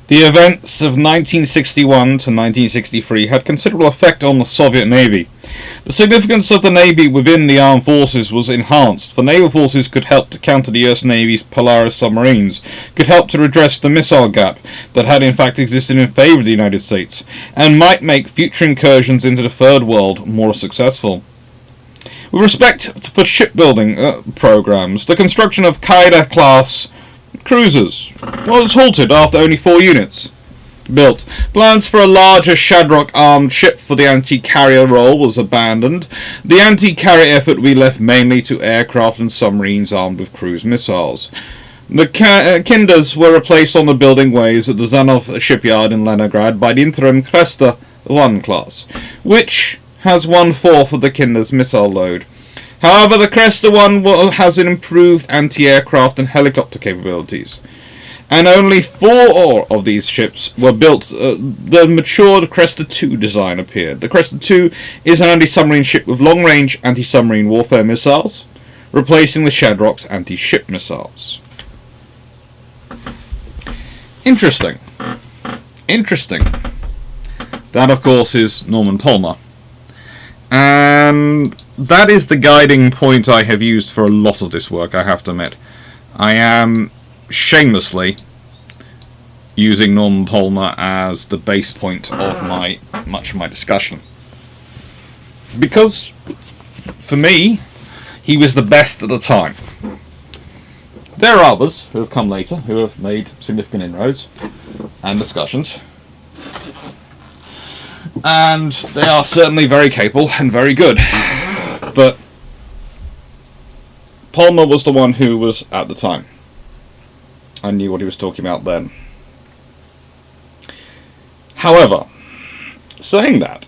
The events of 1961 to 1963 had considerable effect on the Soviet Navy. The significance of the Navy within the armed forces was enhanced, for naval forces could help to counter the US Navy's Polaris submarines, could help to redress the missile gap that had in fact existed in favour of the United States, and might make future incursions into the Third World more successful. With respect for shipbuilding programs, the construction of Qaeda-class cruisers was halted after only 4 units built. Plans for a larger Shadrach-armed ship for the anti-carrier role was abandoned. The anti-carrier effort we left mainly to aircraft and submarines armed with cruise missiles. The Kinders were replaced on the building ways at the Zanov shipyard in Leningrad by the interim Kresta 1 class, which has 1/4 of the Kinder's missile load. However, the Kresta 1 has improved anti-aircraft and helicopter capabilities, and only 4 of these ships were built. The matured Kresta 2 design appeared. The Kresta 2 is an anti-submarine ship with long-range anti-submarine warfare missiles, replacing the Shadrach's anti-ship missiles. Interesting. That, of course, is Norman Palmer. And that is the guiding point I have used for a lot of this work, I have to admit. I am shamelessly using Norman Palmer as the base point of much of my discussion. Because, for me, he was the best at the time. There are others who have come later, who have made significant inroads and discussions. And they are certainly very capable and very good. But Palmer was the one who was at the time. I knew what he was talking about then. However, saying that,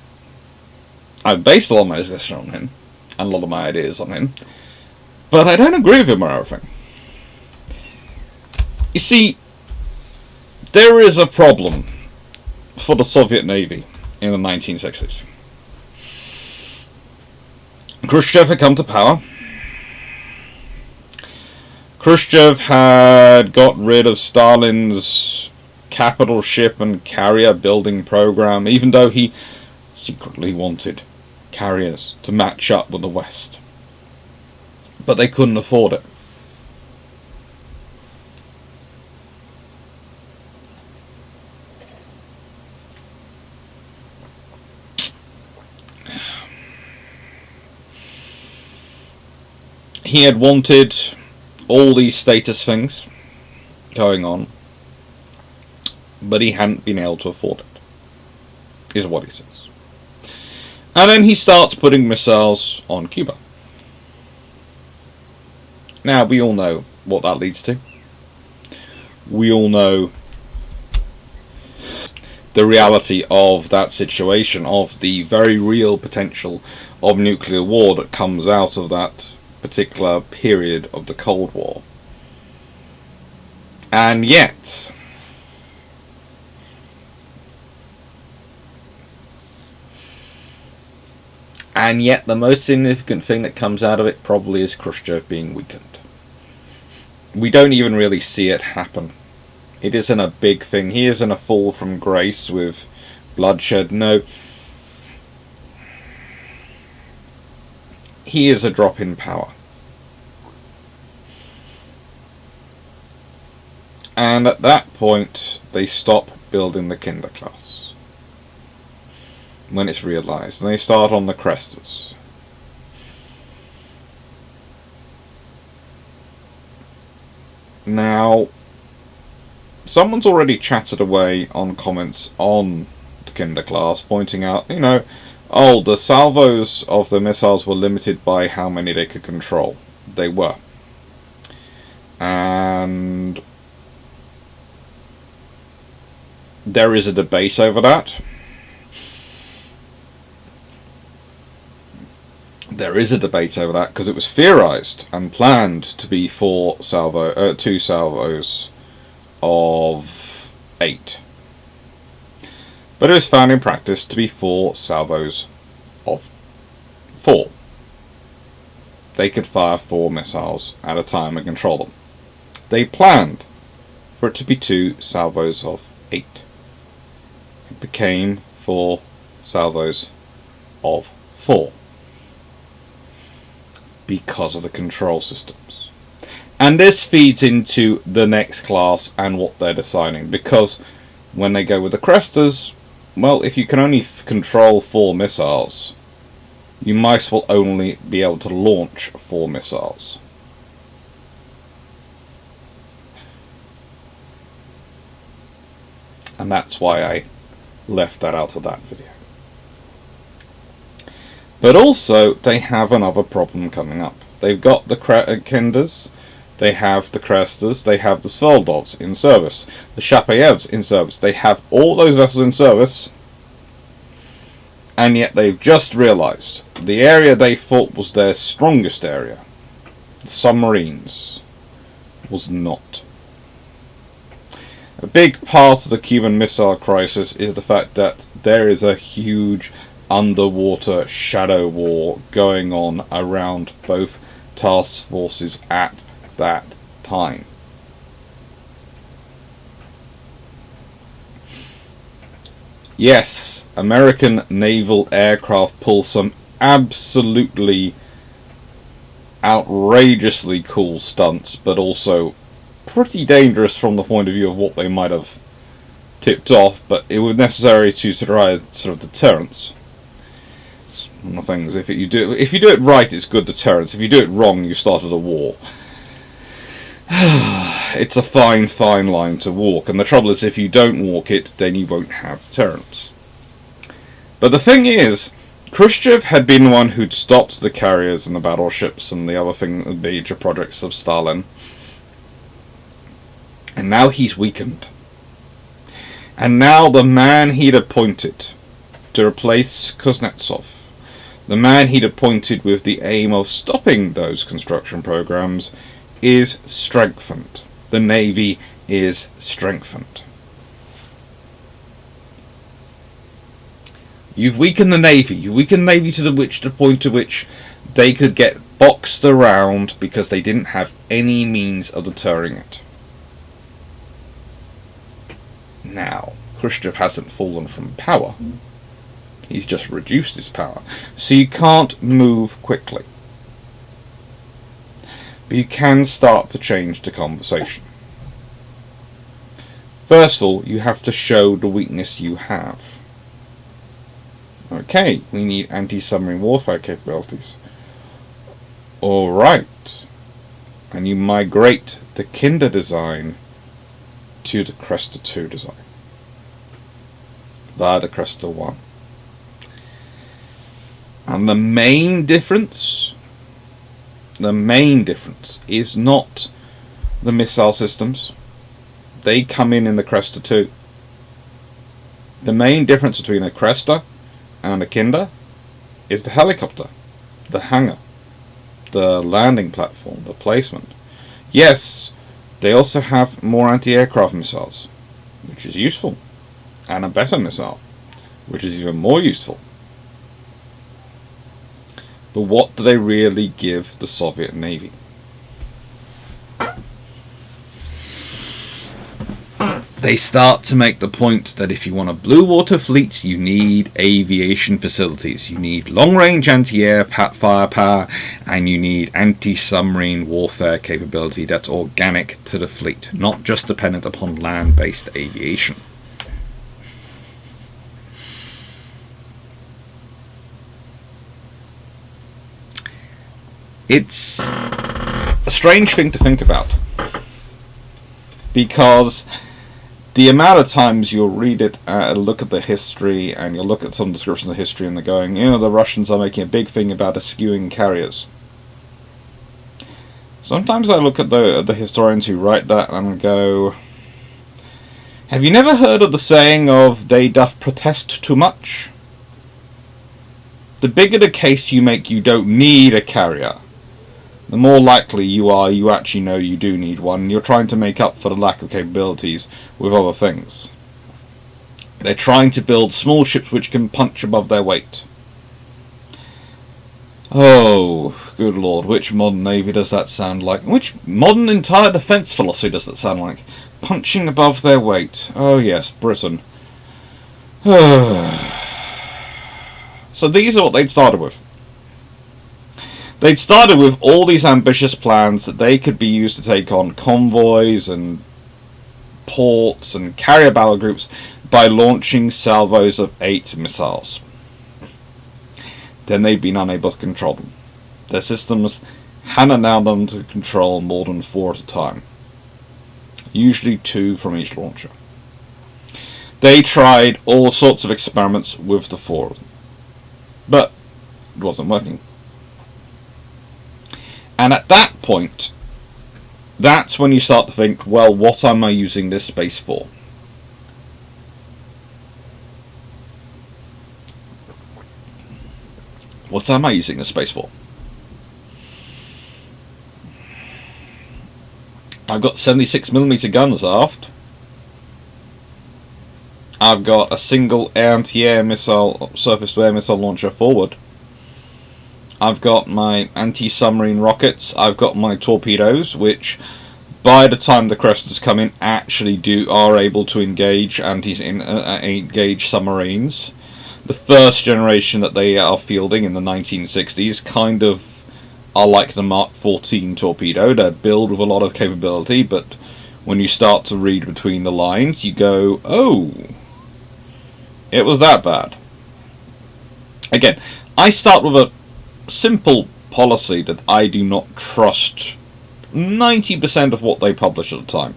I've based a lot of my discussion on him, and a lot of my ideas on him, but I don't agree with him on everything. You see, there is a problem for the Soviet Navy in the 1960s. Khrushchev had come to power. Khrushchev had got rid of Stalin's capital ship and carrier building program, even though he secretly wanted carriers to match up with the West. But they couldn't afford it. He had wanted all these status things going on, but he hadn't been able to afford it, is what he says. And then he starts putting missiles on Cuba. Now, we all know what that leads to. We all know the reality of that situation, of the very real potential of nuclear war that comes out of that particular period of the Cold War. And yet, the most significant thing that comes out of it probably is Khrushchev being weakened. We don't even really see it happen. It isn't a big thing. He isn't a fall from grace with bloodshed. No. He is a drop in power. And at that point, they stop building the Kinder class. When it's realised. And they start on the Crestas. Now, someone's already chatted away on comments on the Kinder class, pointing out, oh, the salvos of the missiles were limited by how many they could control. They were. And there is a debate over that. There is a debate over that because it was theorized and planned to be 2 salvos of 8. But it was found in practice to be 4 salvos of 4. They could fire 4 missiles at a time and control them. They planned for it to be 2 salvos of 8. It became 4 salvos of 4 because of the control systems. And this feeds into the next class and what they're deciding, because when they go with the Krestas, well, if you can only control 4 missiles, you might as well only be able to launch 4 missiles. And that's why I left that out of that video. But also, they have another problem coming up. They've got the Kinders, they have the Krestas, they have the Sveldovs in service, the Shapayevs in service. They have all those vessels in service, and yet they've just realised the area they thought was their strongest area, the submarines, was not. A big part of the Cuban Missile Crisis is the fact that there is a huge underwater shadow war going on around both task forces at that time. Yes, American naval aircraft pull some absolutely outrageously cool stunts, but also pretty dangerous from the point of view of what they might have tipped off, but it was necessary to try sort of deterrence. It's one of the things, if you do it right, it's good deterrence. If you do it wrong, you started a war. It's a fine line to walk, and the trouble is, if you don't walk it, then you won't have deterrence. But the thing is, Khrushchev had been the one who'd stopped the carriers and the battleships and the other major projects of Stalin. And now he's weakened. And now the man he'd appointed to replace Kuznetsov, the man he'd appointed with the aim of stopping those construction programs, is strengthened. The Navy is strengthened. You've weakened the Navy. You weakened the Navy to the point to which they could get boxed around because they didn't have any means of deterring it. Now, Khrushchev hasn't fallen from power. He's just reduced his power. So you can't move quickly. But you can start to change the conversation. First of all, you have to show the weakness you have. Okay, we need anti-submarine warfare capabilities. Alright. And you migrate the Kinder design to the Kresta 2 design via the Kresta 1. And the main difference is not the missile systems. They come in the Kresta 2. The main difference between a Kresta and a Kinder is the helicopter, the hangar, the landing platform, the placement. Yes, they also have more anti-aircraft missiles, which is useful, and a better missile, which is even more useful. But what do they really give the Soviet Navy? They start to make the point that if you want a blue water fleet, you need aviation facilities. You need long-range anti-air firepower, and you need anti-submarine warfare capability that's organic to the fleet, not just dependent upon land-based aviation. It's a strange thing to think about, because the amount of times you'll read it, look at the history, and you'll look at some descriptions of the history, and they're going, the Russians are making a big thing about eschewing carriers. Sometimes I look at the historians who write that and go, have you never heard of the saying of, they doth protest too much? The bigger the case you make you don't need a carrier, the more likely you actually know you do need one, and you're trying to make up for the lack of capabilities with other things. They're trying to build small ships which can punch above their weight. Oh, good lord, which modern navy does that sound like? Which modern entire defence philosophy does that sound like? Punching above their weight. Oh yes, Britain. So these are what they'd started with. They'd started with all these ambitious plans that they could be used to take on convoys and ports and carrier battle groups by launching salvos of 8 missiles. Then they'd been unable to control them. Their systems hadn't allowed them to control more than 4 at a time. Usually 2 from each launcher. They tried all sorts of experiments with the 4 of them. But it wasn't working. And at that point, that's when you start to think, well, what am I using this space for? What am I using this space for? I've got 76mm guns aft. I've got a single anti-air missile, surface-to-air missile launcher forward. I've got my anti-submarine rockets. I've got my torpedoes, which, by the time the Crestas come in, actually are able to engage engage submarines. The first generation that they are fielding in the 1960s kind of are like the Mark 14 torpedo. They're built with a lot of capability, but when you start to read between the lines, you go, oh, it was that bad. Again, I start with a simple policy that I do not trust 90% of what they publish at the time.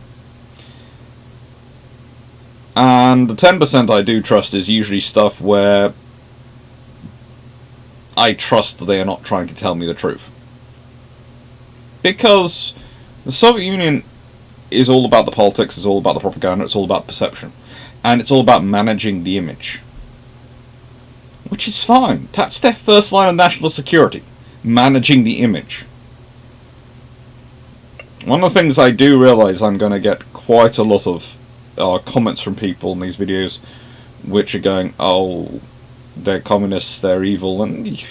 And the 10% I do trust is usually stuff where I trust that they are not trying to tell me the truth. Because the Soviet Union is all about the politics, it's all about the propaganda, it's all about perception. And it's all about managing the image. Which is fine. That's their first line of national security. Managing the image. One of the things I do realise I'm going to get quite a lot of comments from people in these videos which are going, oh, they're communists, they're evil, and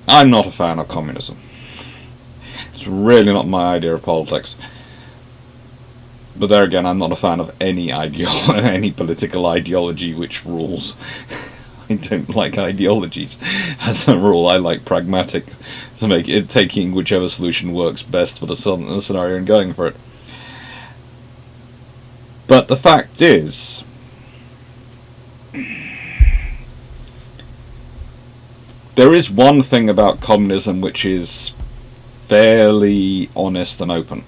I'm not a fan of communism. It's really not my idea of politics. But there again, I'm not a fan of any any political ideology which rules. I don't like ideologies. As a rule, I like pragmatic, to make it taking whichever solution works best for the scenario and going for it. But the fact is, there is one thing about communism which is fairly honest and open.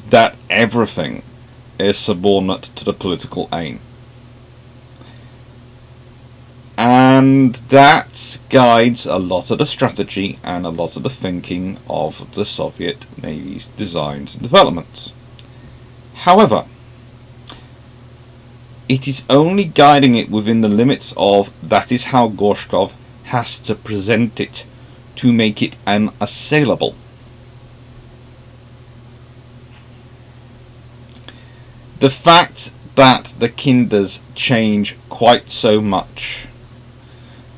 That everything is subordinate to the political aim. And that guides a lot of the strategy and a lot of the thinking of the Soviet Navy's designs and developments. However, it is only guiding it within the limits of that is how Gorshkov has to present it to make it unassailable. The fact that the Kinders change quite so much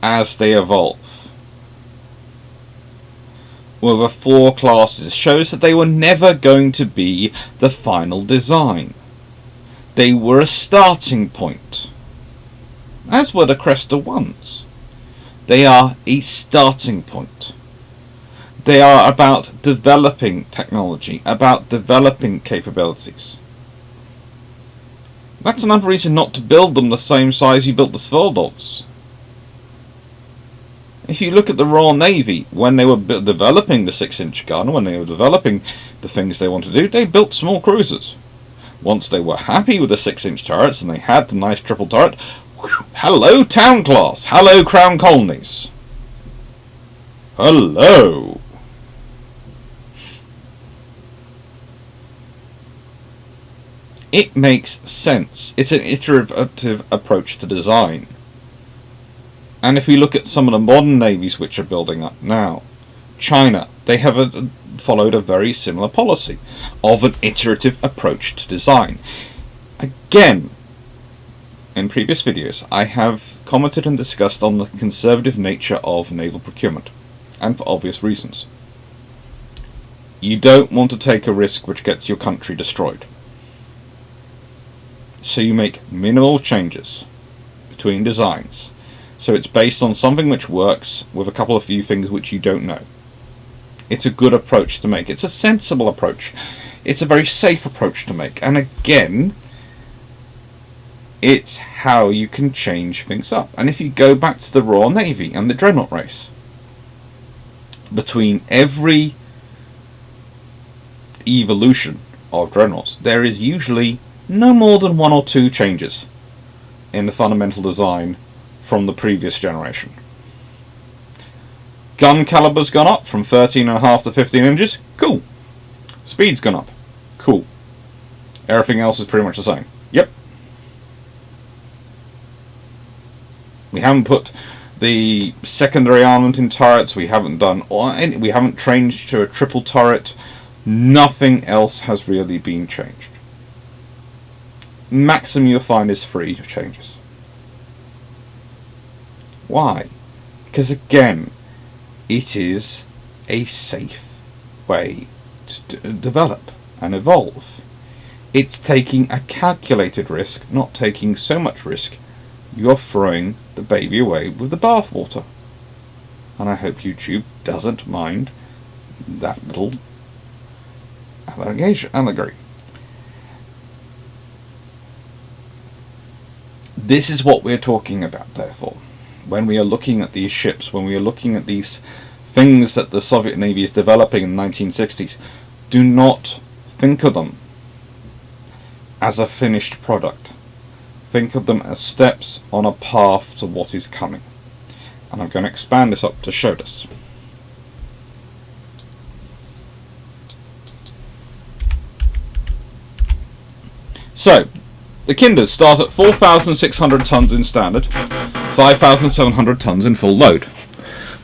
as they evolve with the 4 classes shows that they were never going to be the final design. They were a starting point, as were the Kresta 1s. They are a starting point. They are about developing technology, about developing capabilities. That's another reason not to build them the same size you built the Sverdlovs. If you look at the Royal Navy, when they were developing the 6-inch gun, when they were developing the things they wanted to do, they built small cruisers. Once they were happy with the 6-inch turrets and they had the nice triple turret, whew, hello Town Class, hello Crown Colonies. Hello. It makes sense. It's an iterative approach to design. And if we look at some of the modern navies which are building up now, China, they have followed a very similar policy of an iterative approach to design. Again, in previous videos, I have commented and discussed on the conservative nature of naval procurement, and for obvious reasons. You don't want to take a risk which gets your country destroyed. So you make minimal changes between designs. So it's based on something which works with a couple of few things which you don't know. It's a good approach to make. It's a sensible approach. It's a very safe approach to make. And again, it's how you can change things up. And if you go back to the Royal Navy and the Dreadnought race, between every evolution of Dreadnoughts, there is usually no more than 1 or 2 changes in the fundamental design from the previous generation. Gun caliber's gone up from 13.5 to 15 inches. Cool. Speed's gone up. Cool. Everything else is pretty much the same. Yep. We haven't put the secondary armament in turrets. We haven't done, we haven't changed to a triple turret. Nothing else has really been changed. Maximum you'll find is 3 changes. Why? Because again, it is a safe way to develop and evolve. It's taking a calculated risk, not taking so much risk. You're throwing the baby away with the bathwater. And I hope YouTube doesn't mind that little allegory. This is what we're talking about, therefore, when we are looking at these ships, when we are looking at these things that the Soviet Navy is developing in the 1960s. Do not think of them as a finished product. Think of them as steps on a path to what is coming. And I'm going to expand this up to show this. So, the Kinders start at 4,600 tons in standard, 5,700 tons in full load.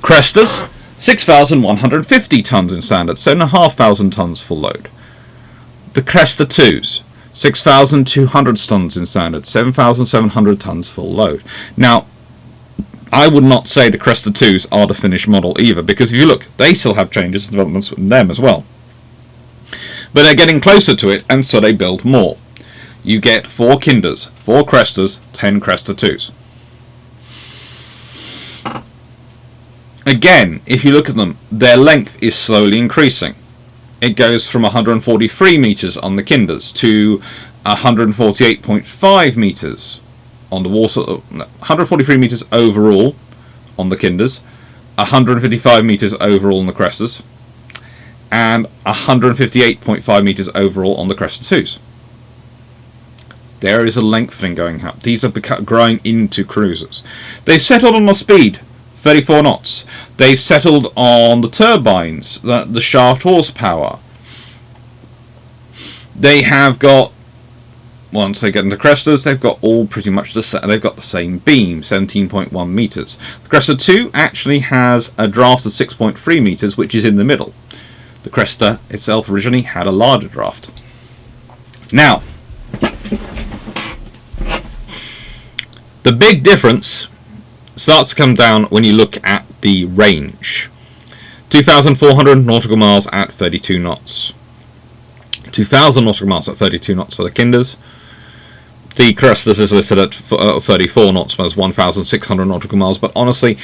Krestas, 6,150 tons in standard, 7,500 tons full load. The Kresta 2s, 6,200 tons in standard, 7,700 tons full load. Now, I would not say the Kresta 2s are the finished model either, because if you look, they still have changes and developments in them as well. But they're getting closer to it, and so they build more. You get 4 Kinders, 4 Krestas, 10 Kresta 2s. Again, if you look at them, their length is slowly increasing. It goes from 143 metres on the Kinders to 148.5 metres on the water, 143 metres overall on the Kinders, 155 metres overall on the Krestas, and 158.5 metres overall on the Kresta 2s. There is a lengthening going up. These are growing into cruisers. They've settled on a speed, 34 knots. They've settled on the turbines, the shaft horsepower. They have got, once they get into Krestas, they've got all pretty much they've got the same beam, 17.1 metres. The Kresta 2 actually has a draft of 6.3 metres, which is in the middle. The Kresta itself originally had a larger draft. Now, the big difference starts to come down when you look at the range. 2,400 nautical miles at 32 knots. 2,000 nautical miles at 32 knots for the Kinders. The Krestas is listed at 34 knots, that's 1,600 nautical miles, but honestly,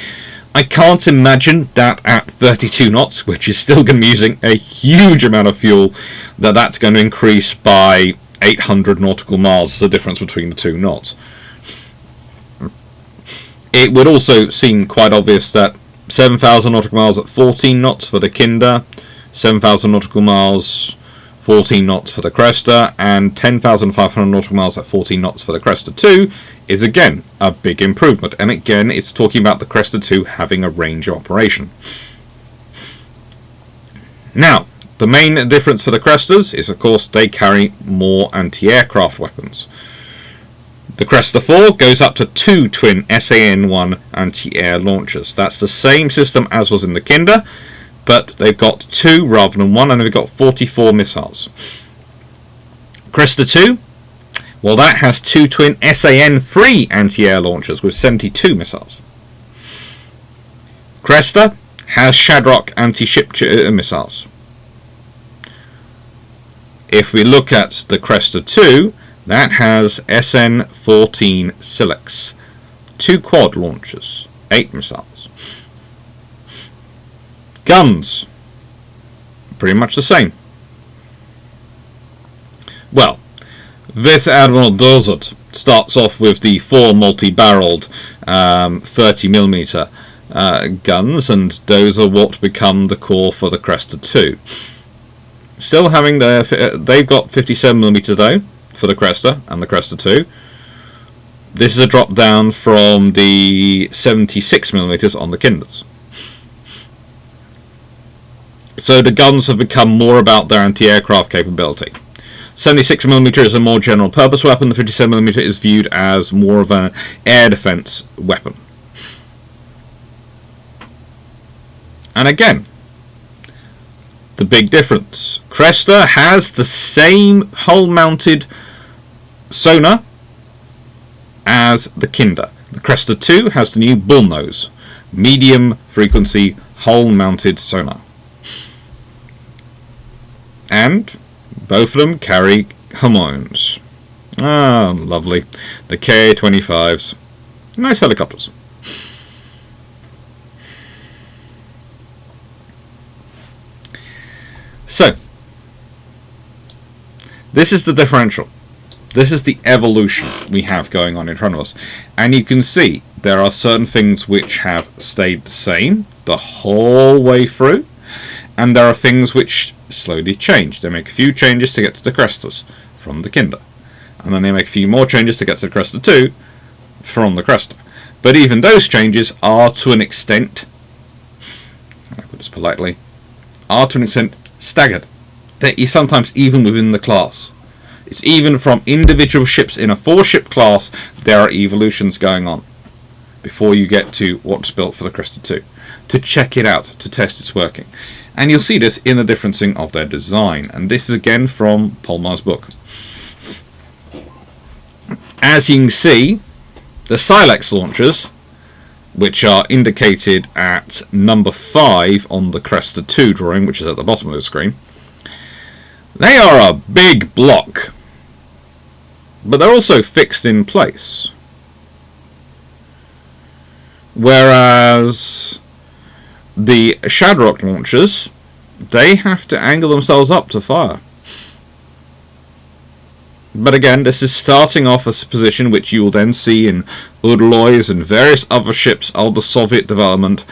I can't imagine that at 32 knots, which is still going to be using a huge amount of fuel, that's going to increase by 800 nautical miles as the difference between the 2 knots. It would also seem quite obvious that 7,000 nautical miles at 14 knots for the Kinder, 7,000 nautical miles, 14 knots for the Kresta, and 10,500 nautical miles at 14 knots for the Kresta 2 is again a big improvement. And again, it's talking about the Kresta 2 having a range of operation. Now, the main difference for the Krestas is, of course, they carry more anti-aircraft weapons. The Kresta 4 goes up to 2 twin SAN-1 anti-air launchers. That's the same system as was in the Kinder, but they've got 2 rather than 1, and they've got 44 missiles. Kresta 2 Well, that has two twin SAN-3 anti-air launchers with 72 missiles. Kresta has Shadrock anti-ship missiles. If we look at the Kresta 2, that has SN-14 Silex, 2 quad launchers, 8 missiles. Guns, pretty much the same. Well, this Admiral Dozert starts off with the 4 multi-barreled 30mm guns, and those are what become the core for the Kresta 2. Still having they've got 57mm though for the Kresta and the Kresta 2. This is a drop down from the 76mm on the Kinders. So the guns have become more about their anti-aircraft capability. 76mm is a more general purpose weapon, the 57mm is viewed as more of an air defense weapon. And again, the big difference. Kresta has the same hull-mounted sonar as the Kinder. The Kresta 2 has the new bullnose, medium frequency hull-mounted sonar. And both of them carry hormones. Ah, lovely. The Ka-25s. Nice helicopters. So, this is the differential. This is the evolution we have going on in front of us. And you can see there are certain things which have stayed the same the whole way through. And there are things which slowly change. They make a few changes to get to the Krestas from the Kinder. And then they make a few more changes to get to the Kresta 2 from the Kresta. But even those changes are to an extent, I put this politely, are to an extent staggered. They're sometimes even within the class. It's even from individual ships in a 4-ship class, there are evolutions going on before you get to what's built for the Kresta 2. To check it out, to test its working. And you'll see this in the differencing of their design. And this is again from Polmar's book. As you can see, the Silex launchers, which are indicated at number 5 on the Kresta 2 drawing, which is at the bottom of the screen, they are a big block. But they're also fixed in place. Whereas the Shadrock launchers, they have to angle themselves up to fire. But again, this is starting off as a position which you will then see in Udaloys and various other ships of the Soviet development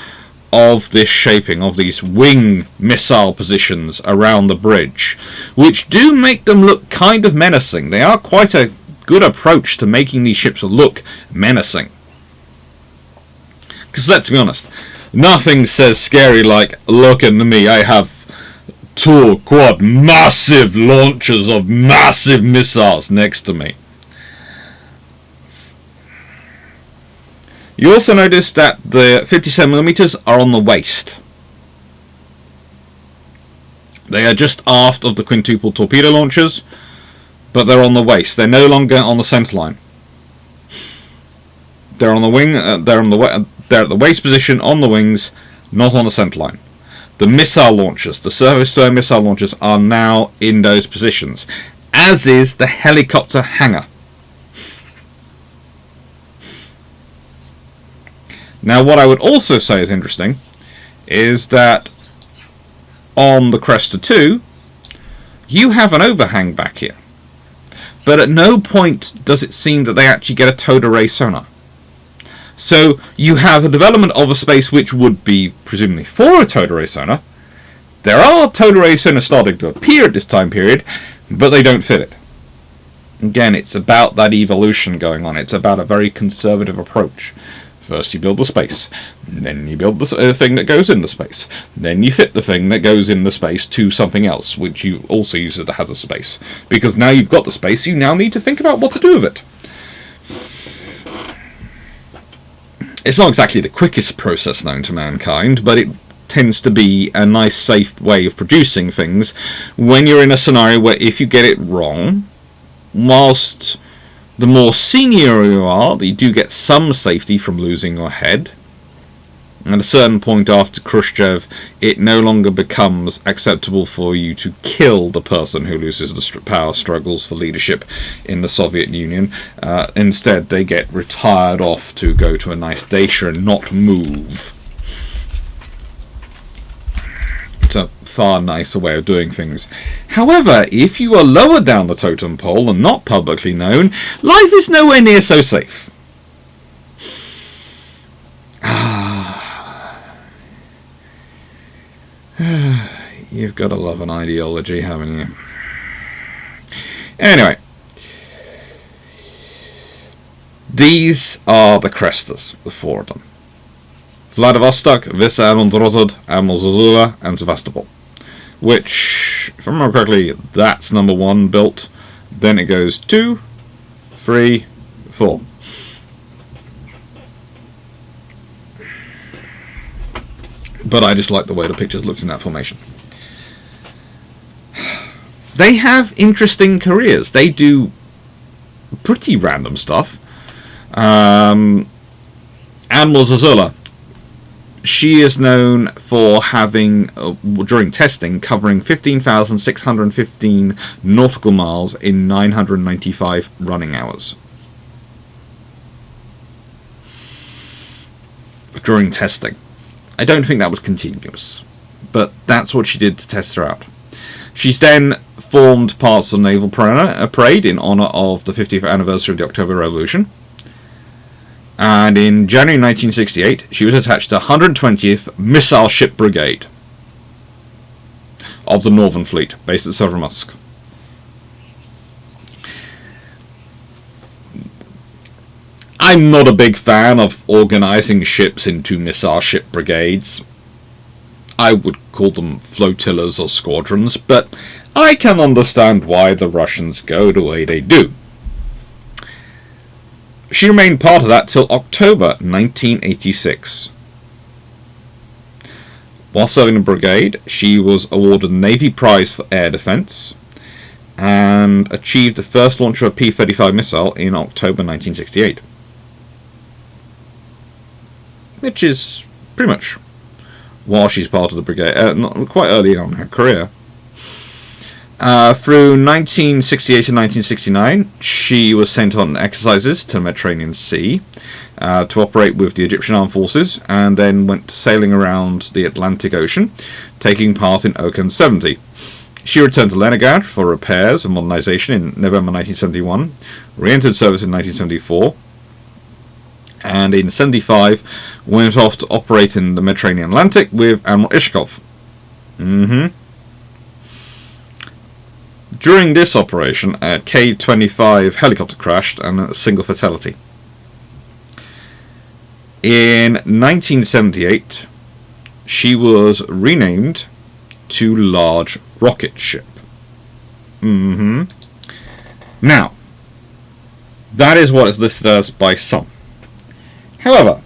of this shaping, of these wing missile positions around the bridge, which do make them look kind of menacing. They are quite a good approach to making these ships look menacing. Because let's be honest, nothing says scary like, look at me, I have 2 quad massive launchers of massive missiles next to me. You also notice that the 57mm are on the waist. They are just aft of the quintuple torpedo launchers, but they're on the waist. They're no longer on the centre line. They're on the wing. They're at the waist position on the wings, not on the centre line. The missile launchers, the surface-to-air missile launchers, are now in those positions, as is the helicopter hangar. Now, what I would also say is interesting is that on the Kresta 2, you have an overhang back here. But at no point does it seem that they actually get a towed array sonar. So you have a development of a space which would be presumably for a towed array sonar. There are towed array sonars starting to appear at this time period, but they don't fit it. Again, it's about that evolution going on. It's about a very conservative approach. First you build the space, then you build the thing that goes in the space, then you fit the thing that goes in the space to something else, which you also use as a space. Because now you've got the space, you now need to think about what to do with it. It's not exactly the quickest process known to mankind, but it tends to be a nice, safe way of producing things when you're in a scenario where if you get it wrong, whilst The more senior you are, you do get some safety from losing your head. At a certain point after Khrushchev, it no longer becomes acceptable for you to kill the person who loses the power struggles for leadership in the Soviet Union. Instead, they get retired off to go to a nice dacha and not move. It's a far nicer way of doing things. However, if you are lower down the totem pole and not publicly known, life is nowhere near so safe. You've got to love an ideology, haven't you? Anyway, these are the Krestas, the four of them. Vladivostok, Visa, Amundrozod, Amulzazula, and Sevastopol. Which, if I remember correctly, that's number 1 built. Then it goes 2, 3, 4. But I just like the way the pictures looked in that formation. They have interesting careers. They do pretty random stuff. Admiral Zazula, she is known for having, during testing, covering 15,615 nautical miles in 995 running hours. During testing. I don't think that was continuous, but that's what she did to test her out. She's then formed parts of the Naval Parade in honour of the 50th anniversary of the October Revolution. And in January 1968, she was attached to 120th Missile Ship Brigade of the Northern Fleet, based at Severomorsk. I'm not a big fan of organising ships into missile ship brigades. I would call them flotillas or squadrons, but I can understand why the Russians go the way they do. She remained part of that till October 1986. While serving the brigade, she was awarded the Navy Prize for Air Defence and achieved the first launch of a P-35 missile in October 1968. Which is pretty much while she's part of the brigade, quite early on in her career. Through 1968 to 1969, she was sent on exercises to the Mediterranean Sea to operate with the Egyptian Armed Forces, and then went sailing around the Atlantic Ocean, taking part in Okan 70. She returned to Leningrad for repairs and modernisation in November 1971, re-entered service in 1974, and in 1975 went off to operate in the Mediterranean Atlantic with Admiral Ishkov. During this operation, a K-25 helicopter crashed and a single fatality. In 1978, she was renamed to Large Rocket Ship. Now, that is what is listed as by some. However,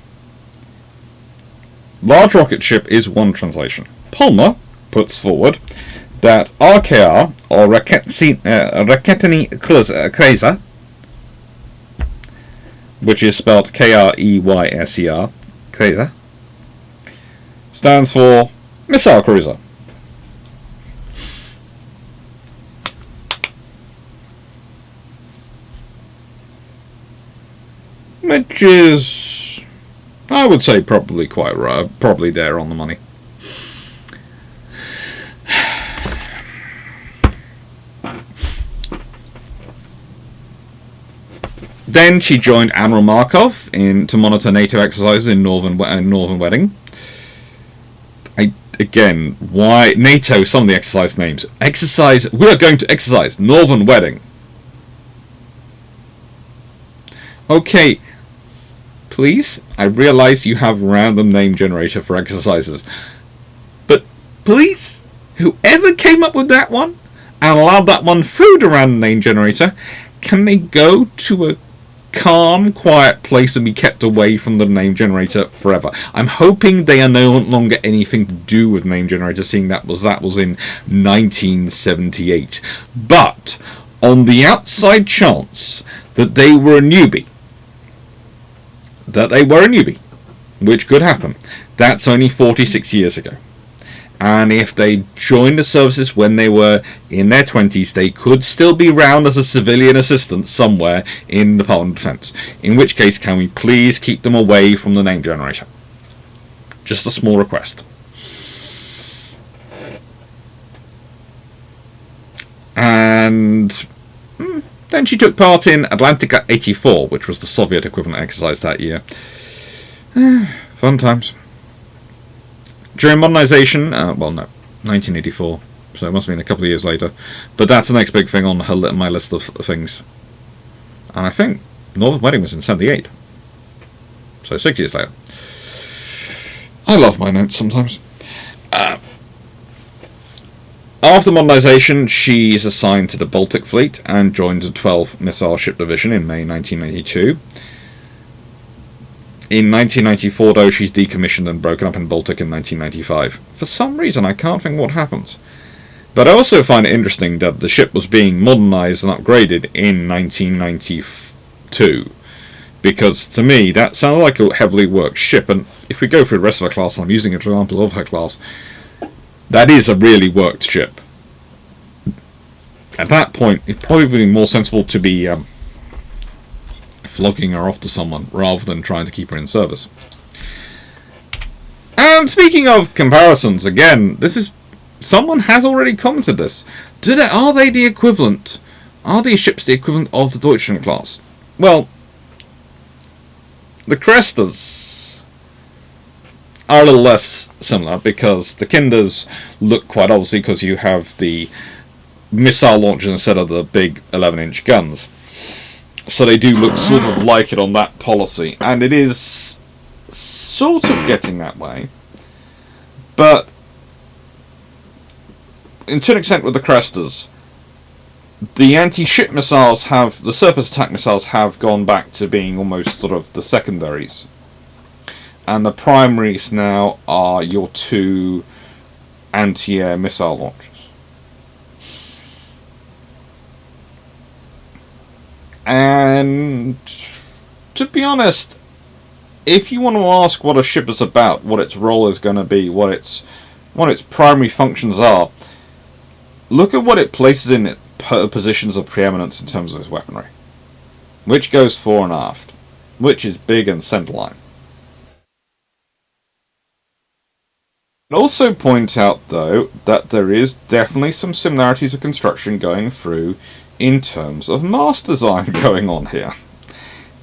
Large Rocket Ship is one translation. Palmer puts forward that RKR, or Raketny Kresa, which is spelled Kreyser, Kresa, stands for Missile Cruiser. Which is, I would say, probably quite right, probably there on the money. Then she joined Admiral Markov to monitor NATO exercises in Northern Wedding. Again, why NATO? Some of the exercise names. Exercise. We are going to exercise Northern Wedding. Okay. Please, I realise you have random name generator for exercises, but please, whoever came up with that one and allowed that one through the random name generator, can they go to a calm, quiet place and be kept away from the name generator forever? I'm hoping they are no longer anything to do with name generator, seeing that was in 1978. But on the outside chance that they were a newbie. Which could happen. That's only 46 years ago. And if they joined the services when they were in their 20s, they could still be round as a civilian assistant somewhere in the Department of Defense. In which case, can we please keep them away from the name generator? Just a small request. And then she took part in Atlantica 84, which was the Soviet equivalent exercise that year. Fun times. During modernization, 1984, so it must have been a couple of years later, but that's the next big thing on my list of things. And I think Northern Wedding was in 78, so 6 years later. I love my notes sometimes. After modernization, she is assigned to the Baltic Fleet and joins the 12th Missile Ship Division in May 1992. In 1994, though, she's decommissioned and broken up in Baltic in 1995. For some reason, I can't think what happens. But I also find it interesting that the ship was being modernized and upgraded in 1992. Because, to me, that sounds like a heavily worked ship, and if we go through the rest of her class, and I'm using an example of her class, that is a really worked ship. At that point, it'd probably be more sensible to be flogging her off to someone rather than trying to keep her in service. And speaking of comparisons, again, someone has already commented this. Are they the equivalent? Are these ships the equivalent of the Deutschland class? Well, the Krestas are a little less similar because the Kinders look quite obviously because you have the missile launchers instead of the big 11-inch guns. So they do look sort of like it on that policy, and it is sort of getting that way. But to an extent with the Krestas, the anti-ship missiles the surface attack missiles have gone back to being almost sort of the secondaries. And the primaries now are your two anti-air missile launchers. And to be honest, if you want to ask what a ship is about, what its role is going to be, what its primary functions are, look at what it places in positions of preeminence in terms of its weaponry. Which goes fore and aft. Which is big and centerline. I'd also point out, though, that there is definitely some similarities of construction going through in terms of mast design going on here.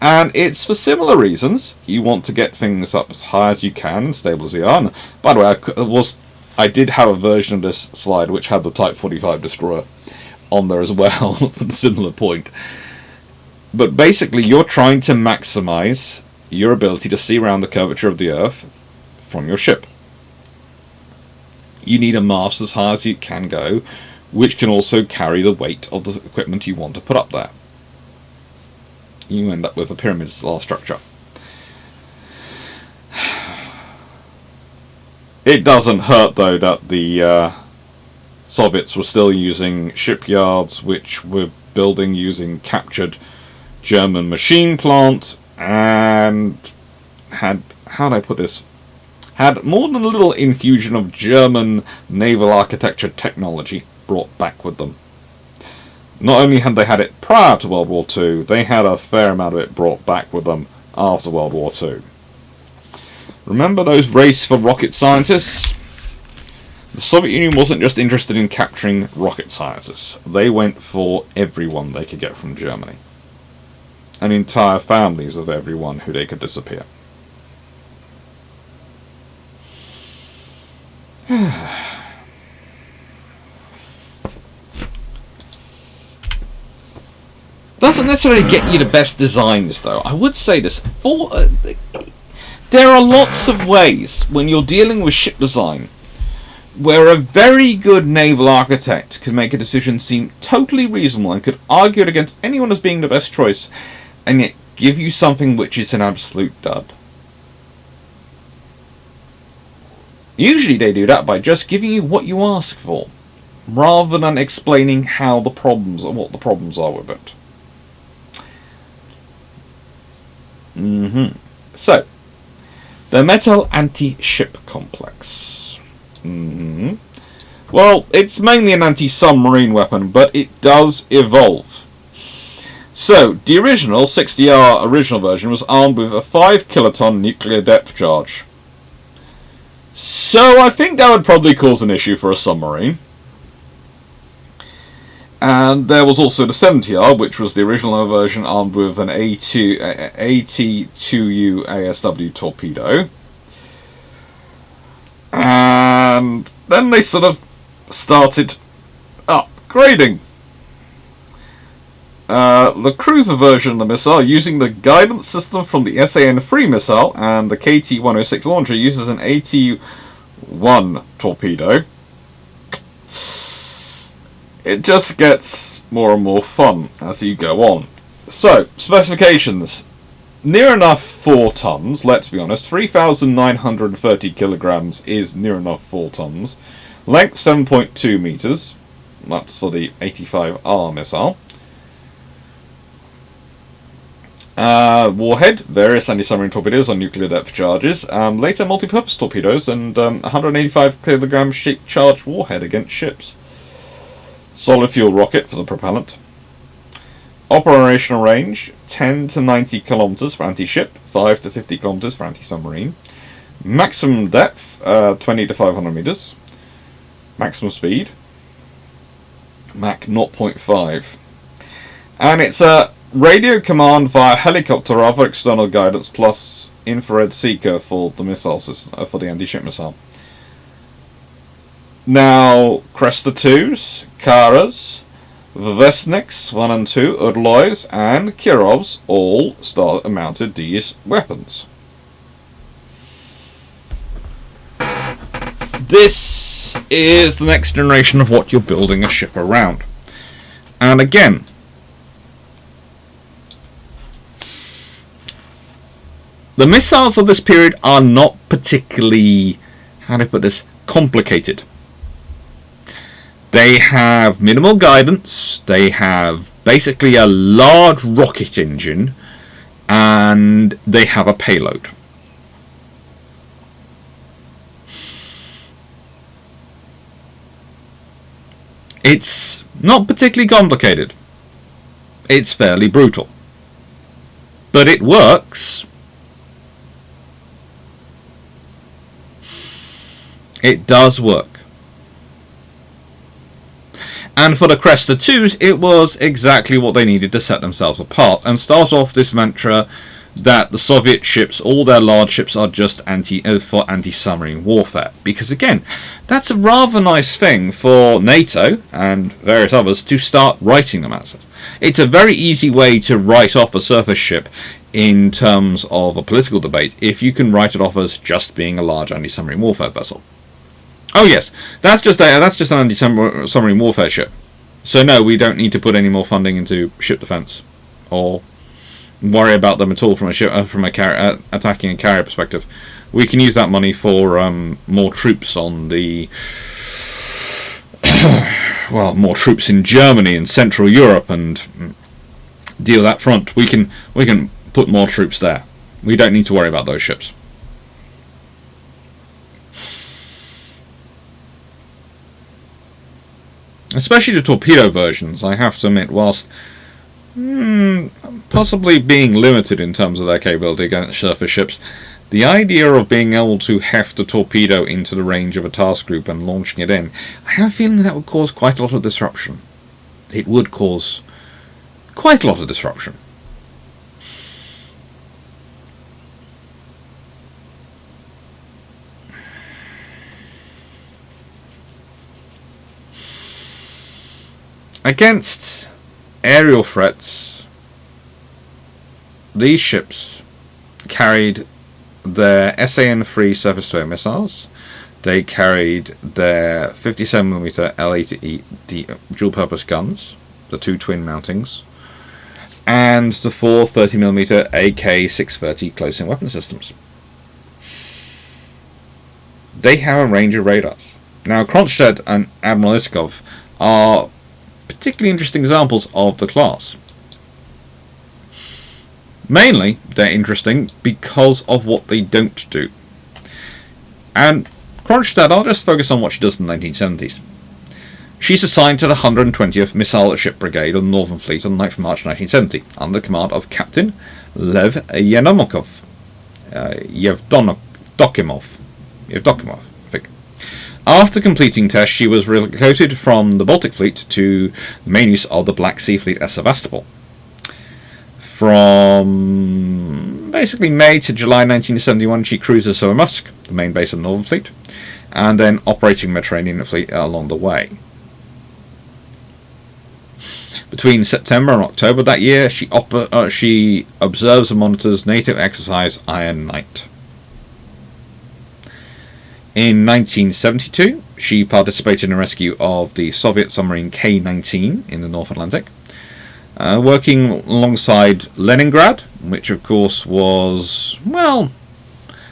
And it's for similar reasons. You want to get things up as high as you can and stable as they are. And by the way, I did have a version of this slide which had the Type 45 destroyer on there as well for the similar point. But basically, you're trying to maximize your ability to see around the curvature of the Earth from your ship. You need a mast as high as you can go, which can also carry the weight of the equipment you want to put up there. You end up with a pyramid-style structure. It doesn't hurt, though, that the Soviets were still using shipyards which were building using captured German machine plant and had more than a little infusion of German naval architecture technology brought back with them. Not only had they had it prior to World War II, they had a fair amount of it brought back with them after World War II. Remember those race for rocket scientists? The Soviet Union wasn't just interested in capturing rocket scientists. They went for everyone they could get from Germany. And entire families of everyone who they could disappear. Doesn't necessarily get you the best designs, though. I would say this. There are lots of ways when you're dealing with ship design where a very good naval architect could make a decision seem totally reasonable and could argue it against anyone as being the best choice, and yet give you something which is an absolute dud. Usually they do that by just giving you what you ask for, rather than explaining what the problems are with it. So, the Metal Anti-Ship Complex. Well, it's mainly an anti-submarine weapon, but it does evolve. So, the original 60R original version was armed with a 5 kiloton nuclear depth charge. So, I think that would probably cause an issue for a submarine. And there was also the 70R, which was the original version, armed with an AT2U ASW torpedo. And then they sort of started upgrading the cruiser version of the missile, using the guidance system from the SAN-3 missile, and the KT-106 launcher uses an AT-1 torpedo. It just gets more and more fun as you go on. So, specifications. Near enough 4 tons, let's be honest. 3,930 kilograms is near enough 4 tons. Length 7.2 meters. That's for the 85R missile. Warhead, various anti-submarine torpedoes on nuclear depth charges. Later multi-purpose torpedoes and 185 kilogram shaped charged warhead against ships. Solid fuel rocket for the propellant. Operational range 10 to 90 kilometers for anti-ship, 5 to 50 kilometers for anti-submarine. Maximum depth 20 to 500 meters. Maximum speed Mach 0.5. And it's a radio command via helicopter or other external guidance, plus infrared seeker for the missile system, for the anti-ship missile. Now, Kresta 2s, Karas, Vesniks 1 and 2, Udlois, and Kirovs all mounted these weapons. This is the next generation of what you're building a ship around. And again, the missiles of this period are not particularly, how do I put this, complicated. They have minimal guidance, they have basically a large rocket engine, and they have a payload. It's not particularly complicated. It's fairly brutal. But it works. It does work. And for the Kresta 2s, it was exactly what they needed to set themselves apart and start off this mantra that the Soviet ships, all their large ships, are just for anti-submarine warfare. Because again, that's a rather nice thing for NATO and various others to start writing them as. It's a very easy way to write off a surface ship in terms of a political debate if you can write it off as just being a large anti-submarine warfare vessel. Oh yes, that's just an anti-submarine warfare ship. So no, we don't need to put any more funding into ship defense, or worry about them at all from a attacking a carrier perspective. We can use that money for more troops on the well, more troops in Germany and Central Europe, and deal that front. We can put more troops there. We don't need to worry about those ships. Especially the torpedo versions, I have to admit, whilst possibly being limited in terms of their capability against surface ships, the idea of being able to heft a torpedo into the range of a task group and launching it in, I have a feeling that would cause quite a lot of disruption. It would cause quite a lot of disruption. Against aerial threats, these ships carried their SAN-3 surface-to-air missiles. They carried their 57mm L80 dual-purpose guns, the 2 twin mountings, and the 4 30mm AK-630 close-in weapon systems. They have a range of radars. Now, Kronstadt and Admiral Iskov are particularly interesting examples of the class. Mainly, they're interesting because of what they don't do. And Kronstadt, I'll just focus on what she does in the 1970s. She's assigned to the 120th Missile Ship Brigade of the Northern Fleet on the 9th of March 1970, under the command of Captain Lev Yevdokimov. Yevdokimov, I think. After completing tests, she was relocated from the Baltic Fleet to the main use of the Black Sea Fleet at Sevastopol. From basically May to July 1971, she cruises over Musk, the main base of the Northern Fleet, and then operating Mediterranean Fleet along the way. Between September and October that year, she observes and monitors NATO exercise Iron Knight. In 1972, she participated in the rescue of the Soviet submarine K-19 in the North Atlantic, working alongside Leningrad, which of course was, well,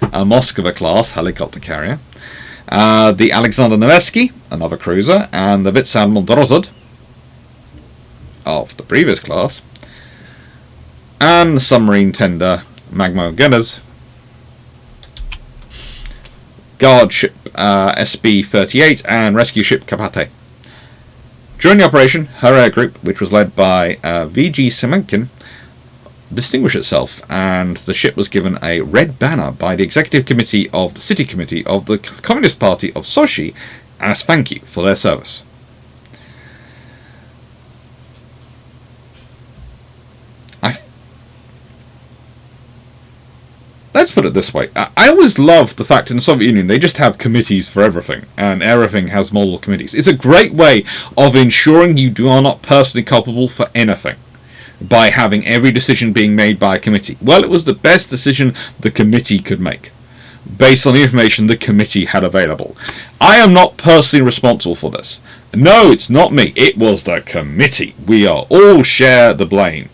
a Moskva-class helicopter carrier, the Alexander Nevsky, another cruiser, and the Vice-Admiral Drozd of the previous class, and the submarine tender Magmo-Gunners, guard ship SB-38, and rescue ship Karpate. During the operation, her air group, which was led by V.G. Semenkin, distinguished itself, and the ship was given a red banner by the Executive Committee of the City Committee of the Communist Party of Sochi as thank you for their service. Let's put it this way. I always loved the fact in the Soviet Union they just have committees for everything, and everything has multiple committees. It's a great way of ensuring you are not personally culpable for anything by having every decision being made by a committee. Well, it was the best decision the committee could make, based on the information the committee had available. I am not personally responsible for this. No, it's not me. It was the committee. We all share the blame.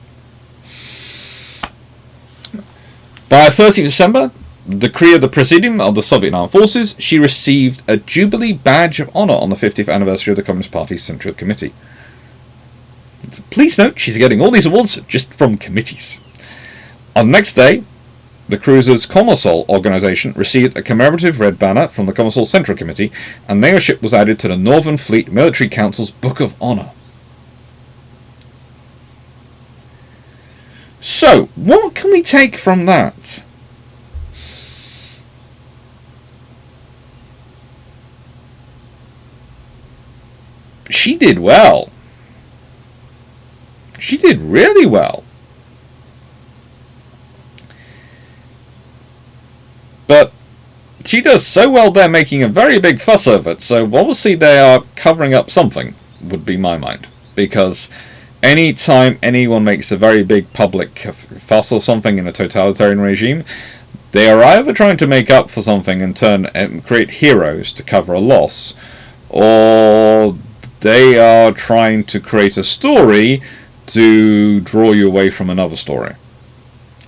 By 13th December, decree of the Presidium of the Soviet Armed Forces, she received a Jubilee Badge of Honor on the 50th anniversary of the Communist Party's Central Committee. Please note, she's getting all these awards just from committees. On the next day, the cruiser's Komsomol organization received a commemorative red banner from the Komsomol Central Committee, and their ship was added to the Northern Fleet Military Council's Book of Honor. So, what can we take from that? She did well. She did really well. But she does so well they're making a very big fuss over it, so obviously they are covering up something, would be my mind. Because any time anyone makes a very big public fuss or something in a totalitarian regime, they are either trying to make up for something and create heroes to cover a loss, or they are trying to create a story to draw you away from another story.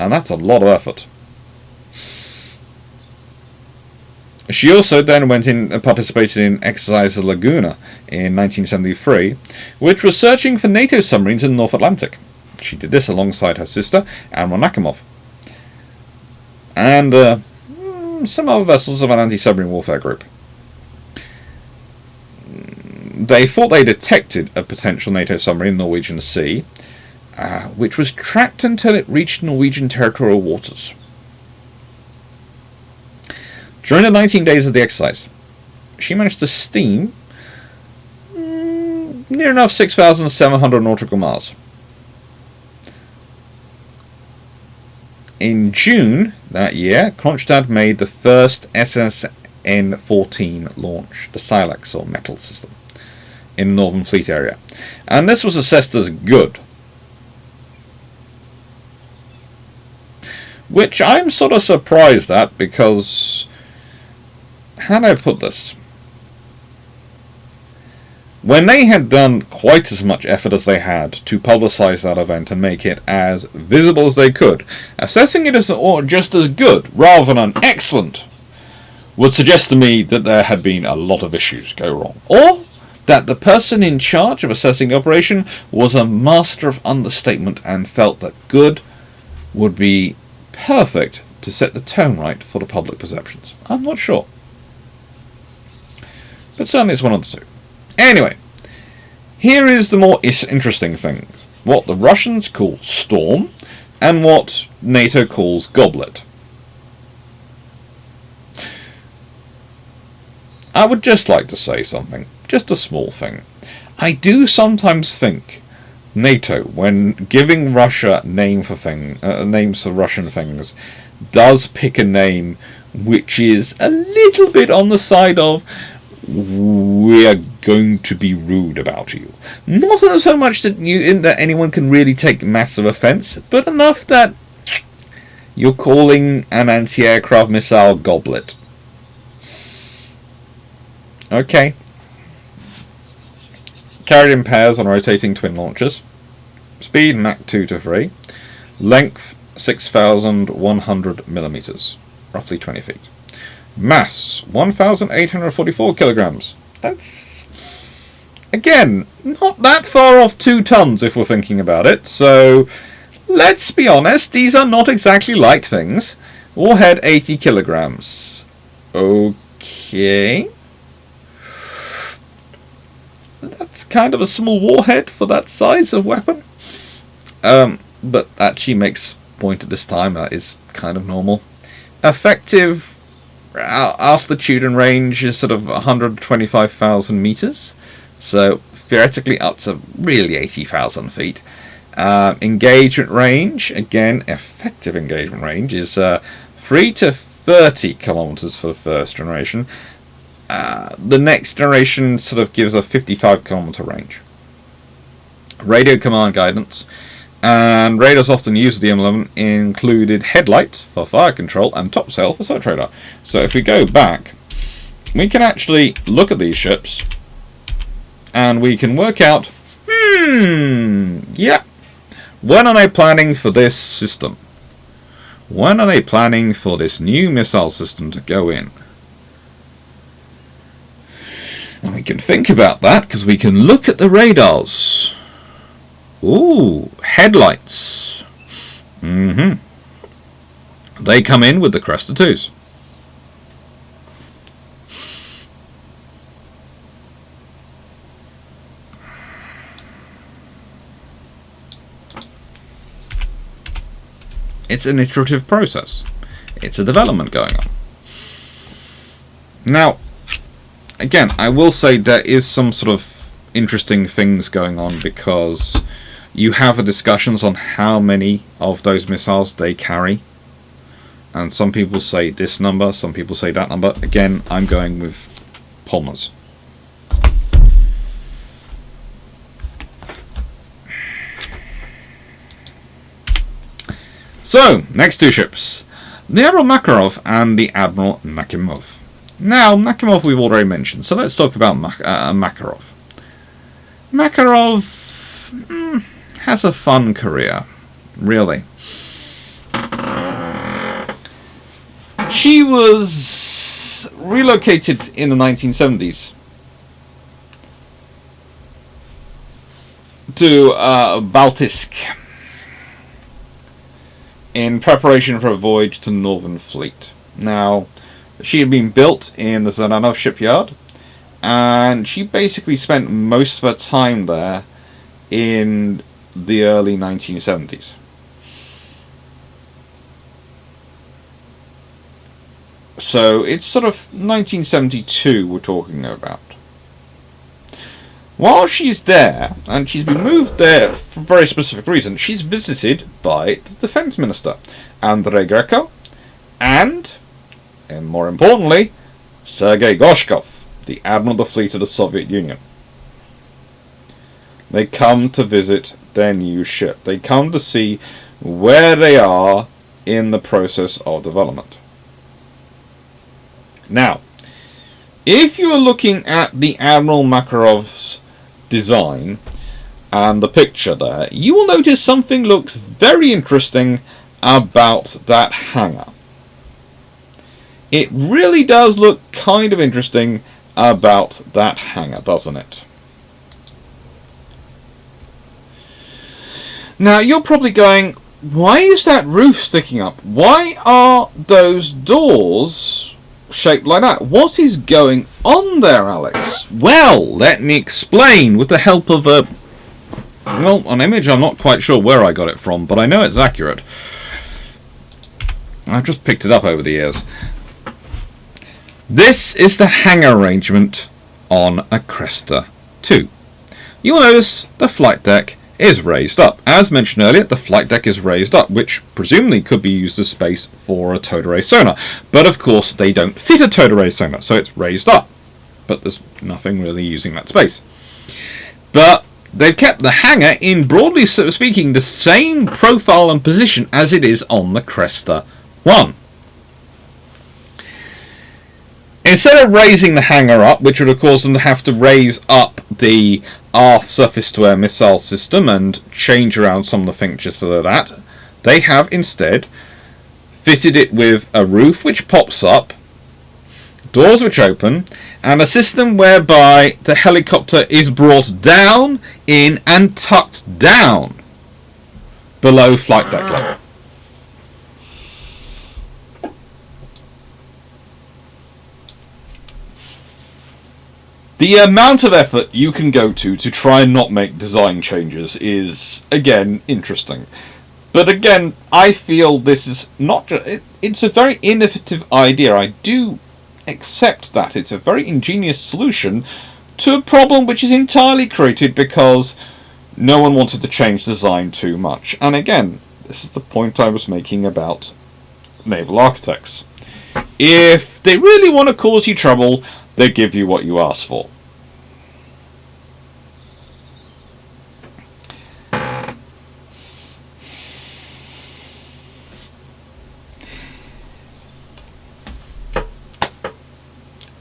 And that's a lot of effort. She also then went in and participated in Exercise Laguna in 1973, which was searching for NATO submarines in the North Atlantic. She did this alongside her sister, Admiral Nakhimov, and some other vessels of an anti-submarine warfare group. They thought they detected a potential NATO submarine in the Norwegian Sea, which was tracked until it reached Norwegian territorial waters. During the 19 days of the exercise, she managed to steam near enough 6,700 nautical miles. In June that year, Kronstadt made the first SSN-14 launch, the Silex or metal system, in the Northern Fleet area. And this was assessed as good. Which I'm sort of surprised at, because how do I put this? When they had done quite as much effort as they had to publicize that event and make it as visible as they could, assessing it as just as good rather than excellent would suggest to me that there had been a lot of issues go wrong, or that the person in charge of assessing the operation was a master of understatement and felt that good would be perfect to set the tone right for the public perceptions. I'm not sure. But certainly it's one of the two. Anyway, here is the more interesting thing. What the Russians call Storm, and what NATO calls Goblet. I would just like to say something, just a small thing. I do sometimes think NATO, when giving Russia names for Russian things, does pick a name which is a little bit on the side of we are going to be rude about you. Not so much that anyone can really take massive offence, but enough that you're calling an anti-aircraft missile Goblet. Okay. Carried in pairs on rotating twin launchers. Speed Mach 2 to 3. Length 6,100 millimeters, roughly 20 feet. Mass 1,844 kilograms. That's, again, not that far off 2 tons if we're thinking about it. So let's be honest, these are not exactly light things. Warhead 80 kilograms. Okay. That's kind of a small warhead for that size of weapon. But actually makes point at this time. That is kind of normal. Effective altitude and range is sort of 125,000 meters. So theoretically up to really 80,000 feet. Engagement range, again, effective engagement range is 3 to 30 kilometers for the first generation. The next generation sort of gives a 55 kilometer range. Radio command guidance, and radars often used with the M11 included headlights for fire control and topsail for search radar. So if we go back, we can actually look at these ships and we can work out, yeah, when are they planning for this system? When are they planning for this new missile system to go in? And we can think about that because we can look at the radars. Ooh, headlights. They come in with the Kresta 2s. It's an iterative process. It's a development going on. Now, again, I will say there is some sort of interesting things going on because you have discussions on how many of those missiles they carry. And some people say this number, some people say that number. Again, I'm going with Palmer's. So, next two ships. The Admiral Makarov and the Admiral Nakhimov. Now, Nakhimov we've already mentioned, so let's talk about Makarov. Makarov has a fun career, really. She was relocated in the 1970s to Baltisk in preparation for a voyage to the Northern Fleet. Now, she had been built in the Zananov shipyard, and she basically spent most of her time there in the early 1970s. So it's sort of 1972 we're talking about. While she's there, and she's been moved there for a very specific reason, she's visited by the Defense Minister, Andrei Greco, and more importantly, Sergei Gorshkov, the Admiral of the Fleet of the Soviet Union. They come to visit their new ship. They come to see where they are in the process of development. Now, if you are looking at the Admiral Makarov's design and the picture there, you will notice something looks very interesting about that hangar. It really does look kind of interesting about that hangar, doesn't it? Now, you're probably going, why is that roof sticking up? Why are those doors shaped like that? What is going on there, Alex? Well, let me explain with the help of an image. I'm not quite sure where I got it from, but I know it's accurate. I've just picked it up over the years. This is the hangar arrangement on a Kresta 2. You will notice the flight deck is raised up. As mentioned earlier, the flight deck is raised up, which presumably could be used as space for a towed array sonar. But of course, they don't fit a towed array sonar, so it's raised up. But there's nothing really using that space. But they've kept the hangar in, broadly speaking, the same profile and position as it is on the Kresta 1. Instead of raising the hangar up, which would have caused them to have to raise up the aft surface-to-air missile system and change around some of the features to that, they have instead fitted it with a roof which pops up, doors which open, and a system whereby the helicopter is brought down, in, and tucked down below flight deck level. The amount of effort you can go to try and not make design changes is, again, interesting. But again, I feel this is not just... It's a very innovative idea. I do accept that. It's a very ingenious solution to a problem which is entirely created because no one wanted to change design too much. And again, this is the point I was making about naval architects. If they really want to cause you trouble, they give you what you ask for.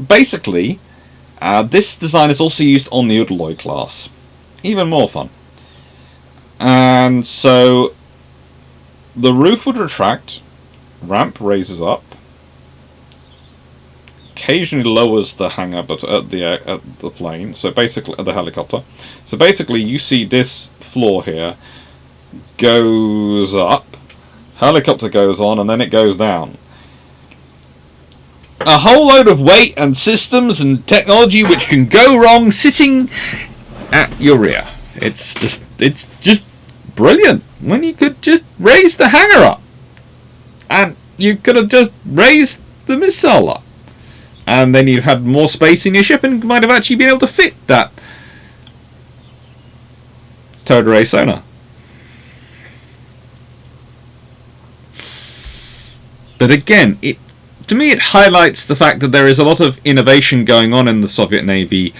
Basically, this design is also used on the Udaloy class. Even more fun. And so the roof would retract, ramp raises up, occasionally lowers the hangar, but at the plane. So basically, at the helicopter. So basically, you see this floor here goes up, helicopter goes on, and then it goes down. A whole load of weight and systems and technology which can go wrong sitting at your rear. It's just brilliant when you could just raise the hangar up, and you could have just raised the missile up. And then you've had more space in your ship and might have actually been able to fit that towed array sonar. But again, to me it highlights the fact that there is a lot of innovation going on in the Soviet Navy,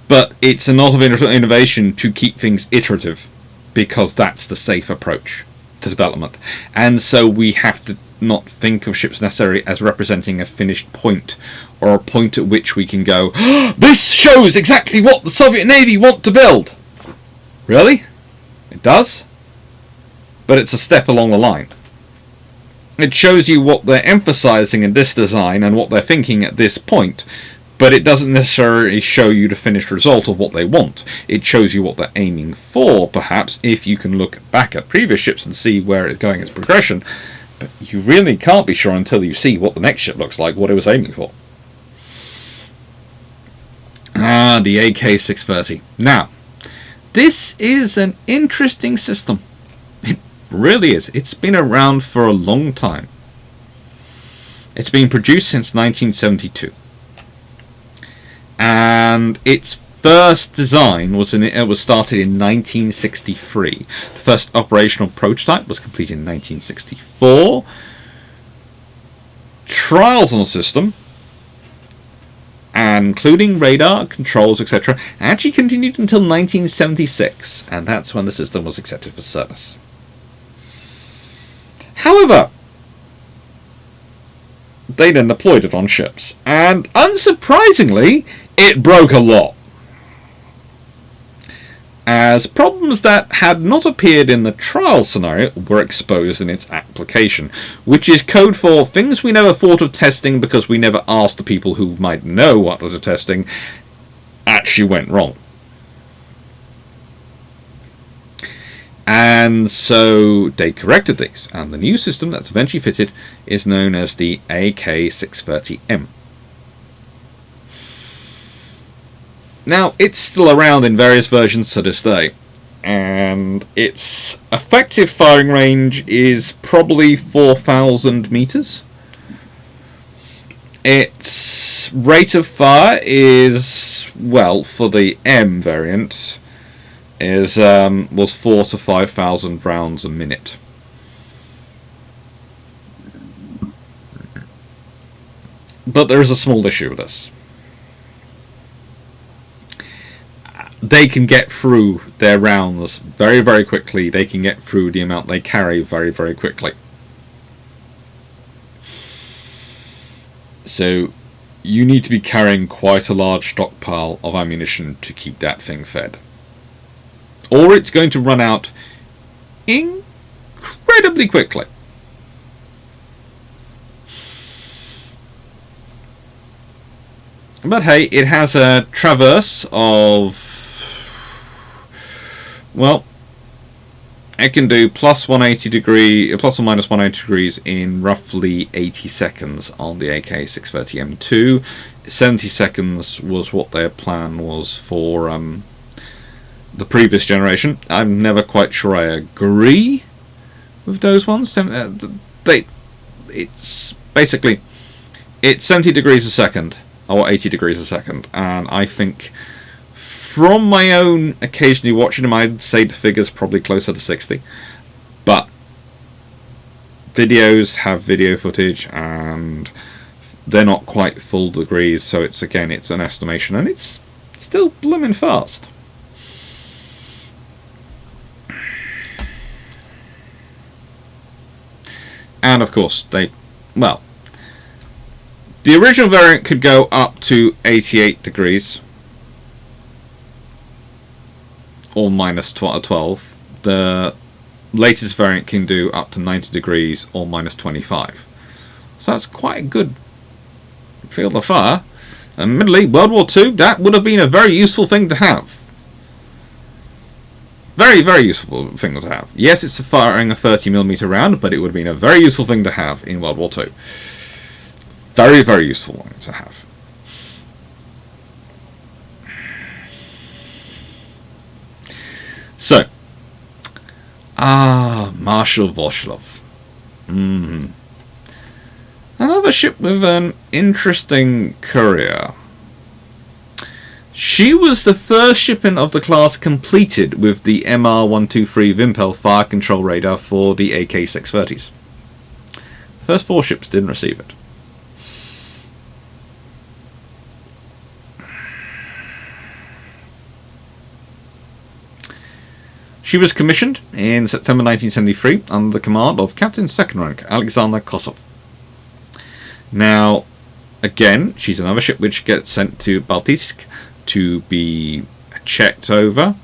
but it's a lot of innovation to keep things iterative, because that's the safe approach to development. And so we have to not think of ships necessarily as representing a finished point, or a point at which we can go, oh, this shows exactly what the Soviet Navy want to build. Really? It does? But it's a step along the line. It shows you what they're emphasizing in this design and what they're thinking at this point, but it doesn't necessarily show you the finished result of what they want. It shows you what they're aiming for, perhaps, if you can look back at previous ships and see where it's going as progression. But you really can't be sure until you see what the next ship looks like, what it was aiming for. The AK-630. Now, this is an interesting system. It really is. It's been around for a long time. It's been produced since 1972. And its first design was started in 1963. The first operational prototype was completed in 1964. Trials on the system, including radar, controls, etc., actually continued until 1976, and that's when the system was accepted for service. However, they then deployed it on ships, and unsurprisingly, it broke a lot, as problems that had not appeared in the trial scenario were exposed in its application, which is code for things we never thought of testing because we never asked the people who might know what was testing actually went wrong. And so they corrected these, and the new system that's eventually fitted is known as the AK-630M. Now, it's still around in various versions to this day, and its effective firing range is probably 4,000 meters. Its rate of fire is, well, for the M variant, was 4,000 to 5,000 rounds a minute. But there is a small issue with this. They can get through their rounds very, very quickly. They can get through the amount they carry very, very quickly. So you need to be carrying quite a large stockpile of ammunition to keep that thing fed. Or it's going to run out incredibly quickly. But hey, it has a traverse of, well, it can do plus or minus 180 degrees in roughly 80 seconds on the AK-630M2. 70 seconds was what their plan was for the previous generation. I'm never quite sure I agree with those ones. It's basically, it's 70 degrees a second, or 80 degrees a second, and I think from my own occasionally watching them, I'd say the figure's probably closer to 60. But videos have video footage, and they're not quite full degrees, so it's an estimation, and it's still blooming fast. And of course, the original variant could go up to 88 degrees, or minus 12. The latest variant can do up to 90 degrees, or minus 25. So that's quite a good field of fire. Admittedly, World War II, that would have been a very useful thing to have. Very, very useful thing to have. Yes, it's firing a 30mm round, but it would have been a very useful thing to have in World War II. Very, very useful one to have. So, Marshal Voshlov. Another ship with an interesting courier. She was the first shipment of the class completed with the MR123 Vimpel fire control radar for the AK-630s. The first 4 ships didn't receive it. She was commissioned in September 1973 under the command of Captain 2nd Rank Alexander Kosov. Now, again, she's another ship which gets sent to Baltisk to be checked over,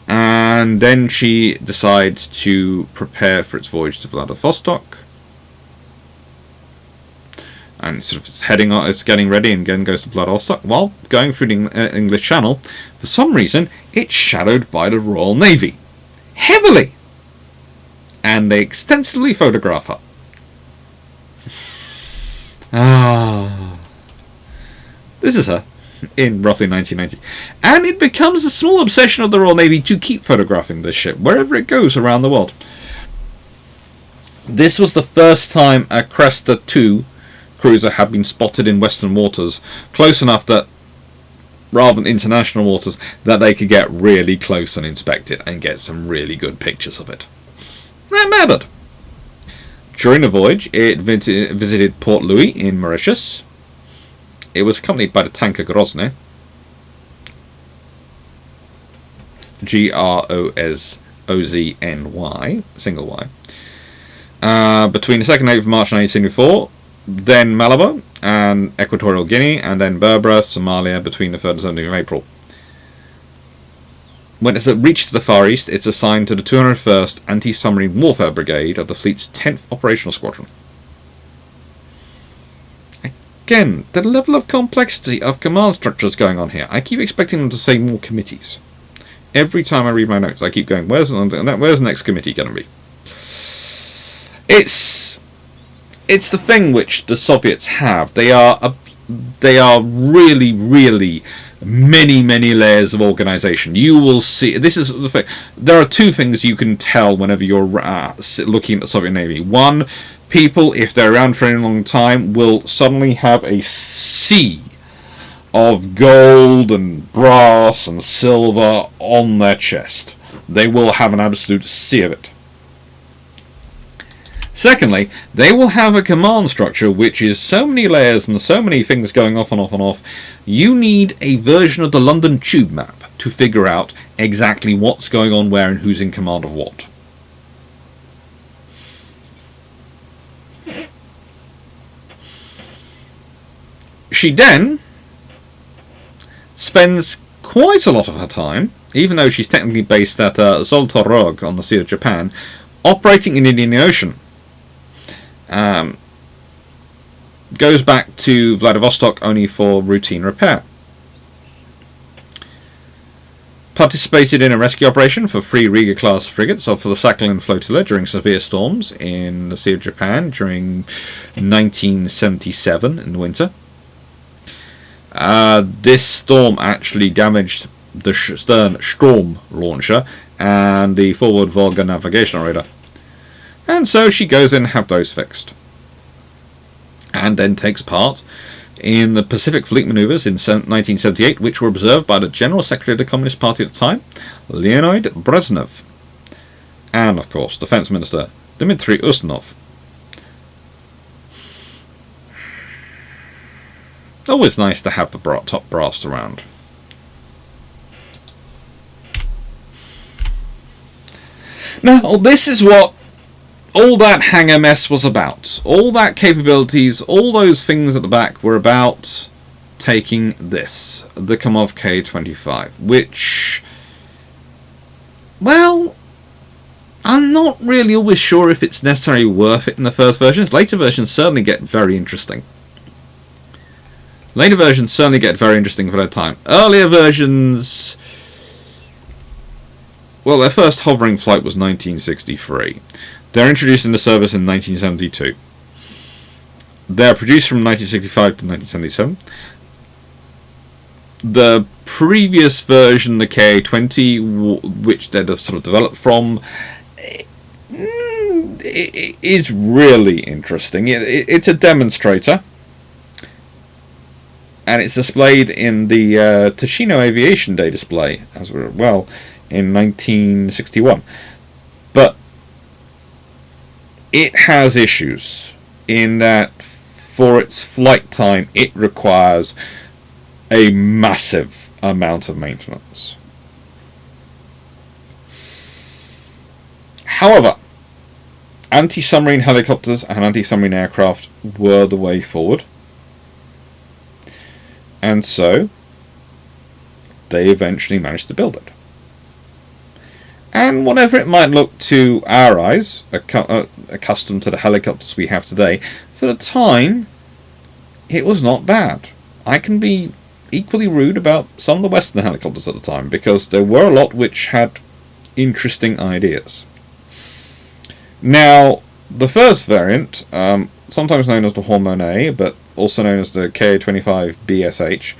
and then she decides to prepare for its voyage to Vladivostok, and sort of it's getting ready, and again goes to Vladivostok. While going through the English Channel, for some reason it's shadowed by the Royal Navy heavily, and they extensively photograph her. This is her in roughly 1990, and it becomes a small obsession of the Royal Navy to keep photographing this ship wherever it goes around the world. This was the first time a Kresta II cruiser had been spotted in Western waters, close enough that, rather than international waters, that they could get really close and inspect it and get some really good pictures of it. That mattered. During the voyage, it visited Port Louis in Mauritius. It was accompanied by the tanker Grozny, Grozny, single Y. Between the 2nd of March 1974, then Malabo and Equatorial Guinea, and then Berbera, Somalia, between the 3rd and 17th of April. When it reaches the Far East, it's assigned to the 201st Anti-Submarine Warfare Brigade of the fleet's 10th Operational Squadron. Again, the level of complexity of command structures going on here. I keep expecting them to say more committees. Every time I read my notes, I keep going, where's the next committee going to be? It's the thing which the Soviets have. They are really, really many layers of organization. You will see, this is the thing, there are two things you can tell whenever you're looking at the Soviet Navy. One, people, if they're around for any long time, will suddenly have a sea of gold and brass and silver on their chest. They will have an absolute sea of it. Secondly, they will have a command structure which is so many layers and so many things going off and off and off. You need a version of the London Tube map to figure out exactly what's going on where and who's in command of what. She then spends quite a lot of her time, even though she's technically based at Zolotorog on the Sea of Japan, operating in the Indian Ocean. Goes back to Vladivostok only for routine repair. Participated in a rescue operation for 3 Riga-class frigates off the Sakhalin flotilla during severe storms in the Sea of Japan during 1977 in the winter. This storm actually damaged the stern Storm launcher and the forward Volga navigational radar. And so she goes in and have those fixed. And then takes part in the Pacific Fleet maneuvers in 1978, which were observed by the General Secretary of the Communist Party at the time, Leonid Brezhnev. And, of course, Defense Minister Dmitry Ustinov. Always nice to have the top brass around. Now, this is what all that hangar mess was about. All that capabilities, all those things at the back were about taking this, the Kamov K-25, which, well, I'm not really always sure if it's necessarily worth it in the first versions. Later versions certainly get very interesting. Later versions certainly get very interesting for their time. Earlier versions, well, their first hovering flight was 1963. They're introduced into service in 1972. They're produced from 1965 to 1977. The previous version, the Ka-20, which they'd have sort of developed from, is really interesting. It's a demonstrator, and it's displayed in the Ticino Aviation Day display as well in 1961. But it has issues in that for its flight time it requires a massive amount of maintenance. However, anti-submarine helicopters and anti-submarine aircraft were the way forward, and so they eventually managed to build it. And whatever it might look to our eyes, accustomed to the helicopters we have today, for the time, it was not bad. I can be equally rude about some of the Western helicopters at the time, because there were a lot which had interesting ideas. Now, the first variant, sometimes known as the Hormone A, but also known as the Ka-25 BSH,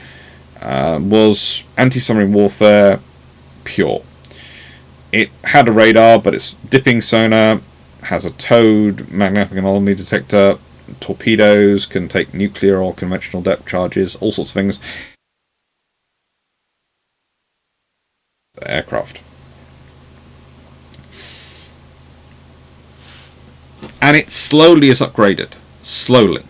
was anti-submarine warfare pure. It had a radar, but its dipping sonar has a towed magnetic anomaly detector, torpedoes, can take nuclear or conventional depth charges, all sorts of things. Aircraft. And it slowly is upgraded. Slowly.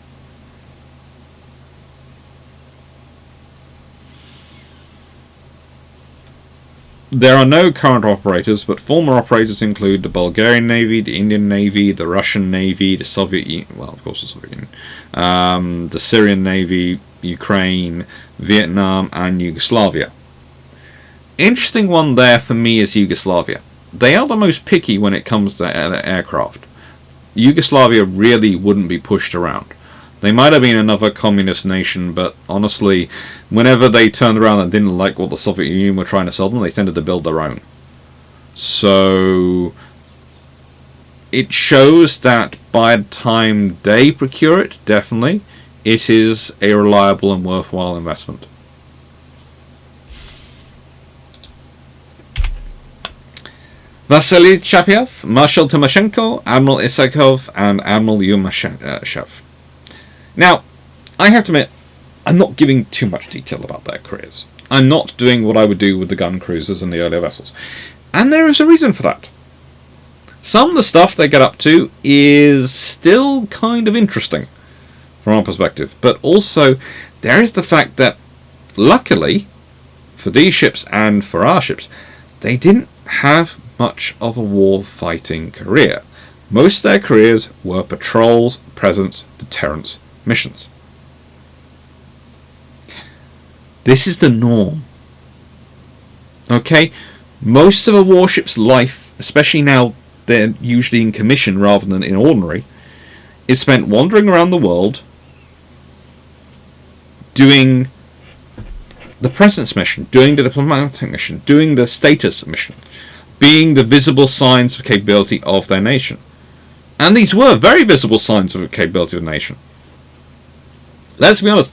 There are no current operators, but former operators include the Bulgarian Navy, the Indian Navy, the Russian Navy, the Soviet Union, well, of course the Soviet Union, the Syrian Navy, Ukraine, Vietnam, and Yugoslavia. Interesting one there for me is Yugoslavia. They are the most picky when it comes to aircraft. Yugoslavia really wouldn't be pushed around. They might have been another communist nation, but honestly, whenever they turned around and didn't like what the Soviet Union were trying to sell them, they tended to build their own. So it shows that by the time they procure it, definitely, it is a reliable and worthwhile investment. Vasily Chapyev, Marshal Timoshenko, Admiral Isakov, and Admiral Yumashev. Now, I have to admit, I'm not giving too much detail about their careers. I'm not doing what I would do with the gun cruisers and the earlier vessels. And there is a reason for that. Some of the stuff they get up to is still kind of interesting from our perspective. But also, there is the fact that, luckily, for these ships and for our ships, they didn't have much of a war-fighting career. Most of their careers were patrols, presence, deterrence missions. This is the norm. Okay? Most of a warship's life, especially now they're usually in commission rather than in ordinary, is spent wandering around the world doing the presence mission, doing the diplomatic mission, doing the status mission, being the visible signs of capability of their nation. And these were very visible signs of the capability of the nation. Let's be honest,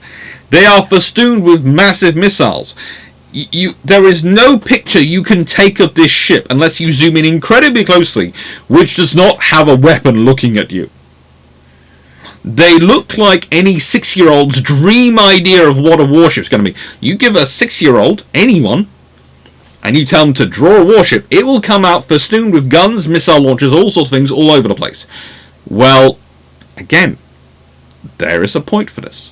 they are festooned with massive missiles. There is no picture you can take of this ship unless you zoom in incredibly closely, which does not have a weapon looking at you. They look like any 6-year-old's dream idea of what a warship's going to be. You give a 6-year-old, anyone, and you tell them to draw a warship, it will come out festooned with guns, missile launchers, all sorts of things all over the place. Well, again, there is a point for this.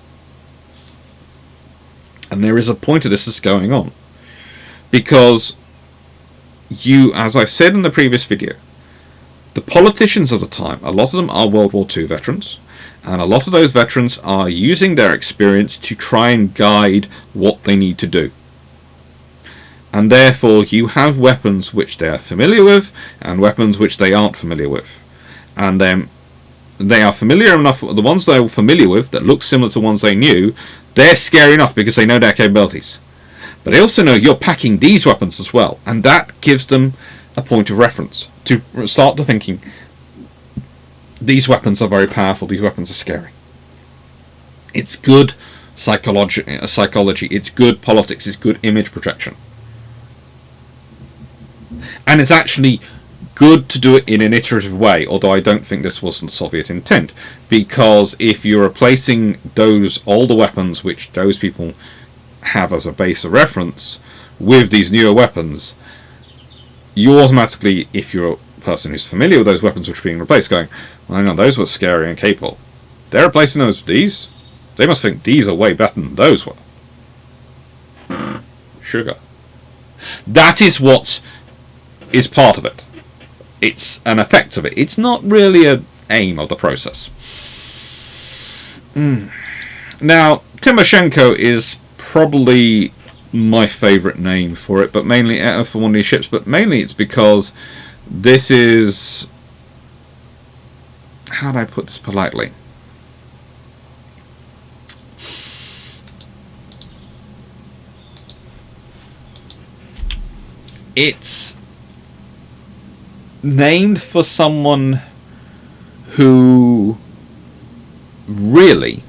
And there is a point of this that's going on. Because as I said in the previous video, the politicians of the time, a lot of them are World War II veterans, and a lot of those veterans are using their experience to try and guide what they need to do. And therefore you have weapons which they are familiar with, and weapons which they aren't familiar with. And then they are familiar enough, the ones they're familiar with, that look similar to ones they knew, they're scary enough because they know their capabilities. But they also know you're packing these weapons as well, and that gives them a point of reference to start to thinking, these weapons are very powerful, these weapons are scary. It's good psychology, it's good politics, it's good image projection. And it's actually good to do it in an iterative way, although I don't think this was the Soviet intent, because if you're replacing those older weapons which those people have as a base of reference with these newer weapons, you automatically, if you're a person who's familiar with those weapons which are being replaced, going, well, hang on, those were scary and capable. They're replacing those with these? They must think these are way better than those were. Sugar. That is what is part of it. It's an effect of it. It's not really an aim of the process. Now, Timoshenko is probably my favourite name for it, but mainly for one of these ships. But mainly it's because this is, how do I put this politely? It's named for someone who really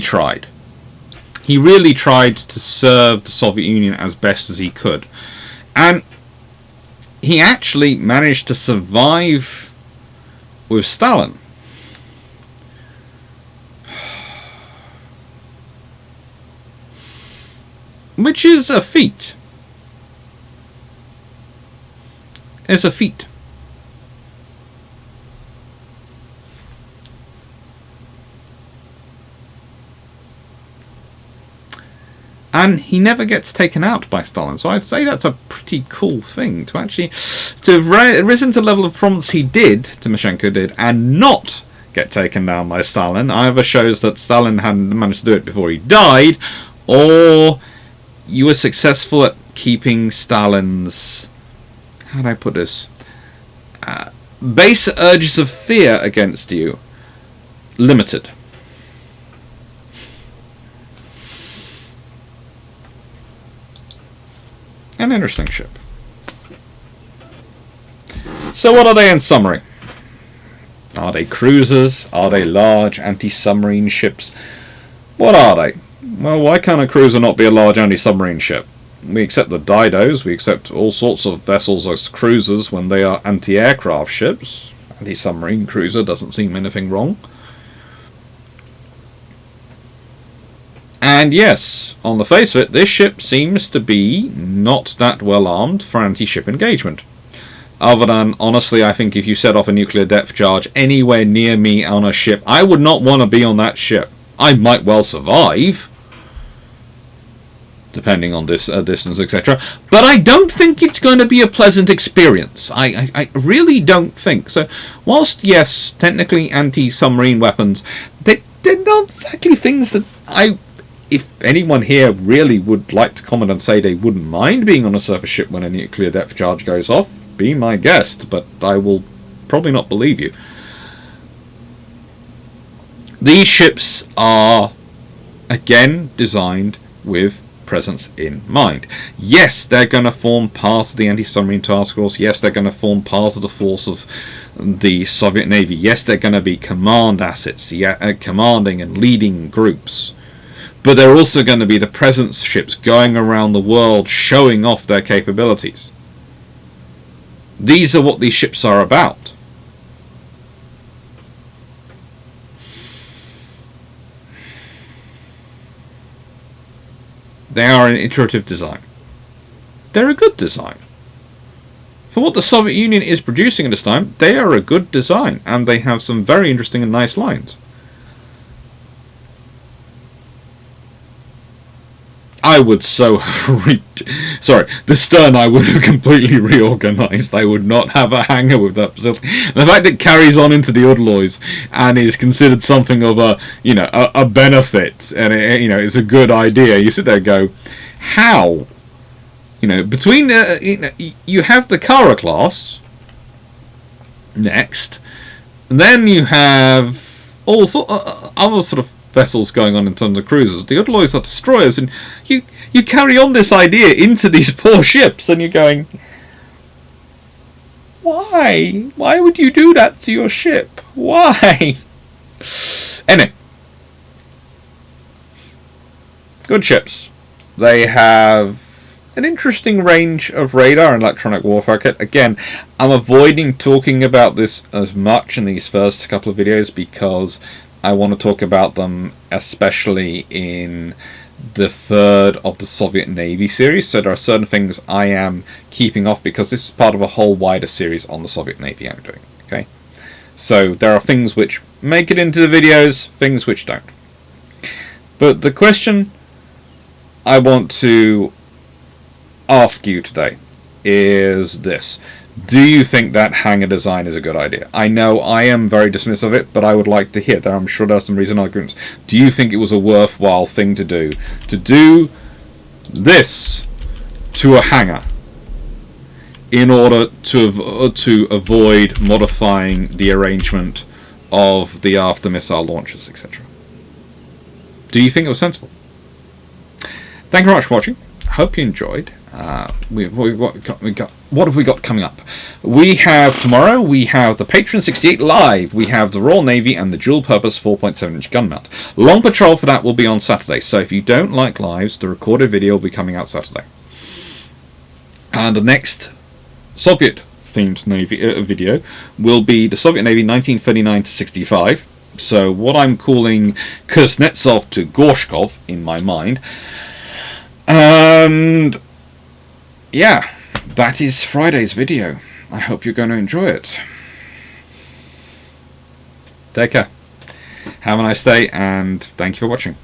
tried. He really tried to serve the Soviet Union as best as he could. And he actually managed to survive with Stalin. Which is a feat. It's a feat. And he never gets taken out by Stalin, so I'd say that's a pretty cool thing to actually to have risen to the level of prominence he did, Timoshenko did, and not get taken down by Stalin. Either shows that Stalin hadn't managed to do it before he died, or you were successful at keeping Stalin's, how do I put this, base urges of fear against you limited. An interesting ship. So what are they in summary? Are they cruisers? Are they large anti-submarine ships? What are they? Well, why can't a cruiser not be a large anti-submarine ship? We accept the Didos, we accept all sorts of vessels as cruisers when they are anti-aircraft ships. Anti-submarine cruiser doesn't seem anything wrong. And yes, on the face of it, this ship seems to be not that well armed for anti-ship engagement. Other than, honestly, I think if you set off a nuclear depth charge anywhere near me on a ship, I would not want to be on that ship. I might well survive, depending on this distance, etc. But I don't think it's going to be a pleasant experience. I really don't think. So, whilst, yes, technically anti-submarine weapons, they're not exactly things that if anyone here really would like to comment and say they wouldn't mind being on a surface ship when a nuclear depth charge goes off, be my guest, but I will probably not believe you. These ships are, again, designed with presence in mind. Yes, they're going to form part of the anti-submarine task force. Yes, they're going to form part of the force of the Soviet Navy. Yes, they're going to be command assets, commanding and leading groups. But they're also going to be the presence ships going around the world showing off their capabilities. These are what these ships are about. They are an iterative design. They're a good design. For what the Soviet Union is producing at this time, they are a good design, and they have some very interesting and nice lines. I would so have the stern I would have completely reorganised. I would not have a hangar with that facility. The fact that it carries on into the Udloys and is considered something of a benefit, and it's a good idea. You sit there and go, how? Between you have the Kara class next, and then you have all other sort of vessels going on in terms of cruisers. The Udloys are destroyers, and you carry on this idea into these poor ships, and you're going, why? Why would you do that to your ship? Why? Anyway, good ships. They have an interesting range of radar and electronic warfare kit. Again, I'm avoiding talking about this as much in these first couple of videos because I want to talk about them especially in the third of the Soviet Navy series. So there are certain things I am keeping off because this is part of a whole wider series on the Soviet Navy I'm doing. Okay, so there are things which make it into the videos, things which don't. But the question I want to ask you today is this: do you think that hangar design is a good idea? I know I am very dismissive of it, but I would like to hear that. I'm sure there are some reasonable arguments. Do you think it was a worthwhile thing to do this to a hangar in order to avoid modifying the arrangement of the after missile launchers, etc.? Do you think it was sensible? Thank you very much for watching. Hope you enjoyed. What have we got coming up? We have tomorrow, we have the Patron 68 Live, we have the Royal Navy and the dual purpose 4.7-inch gun mount. Long Patrol for that will be on Saturday, so if you don't like lives, the recorded video will be coming out Saturday. And the next Soviet themed Navy video will be the Soviet Navy 1939 to 65. So what I'm calling Kuznetsov to Gorshkov in my mind. And yeah, that is Friday's video. I hope you're going to enjoy it. Take care. Have a nice day, and thank you for watching.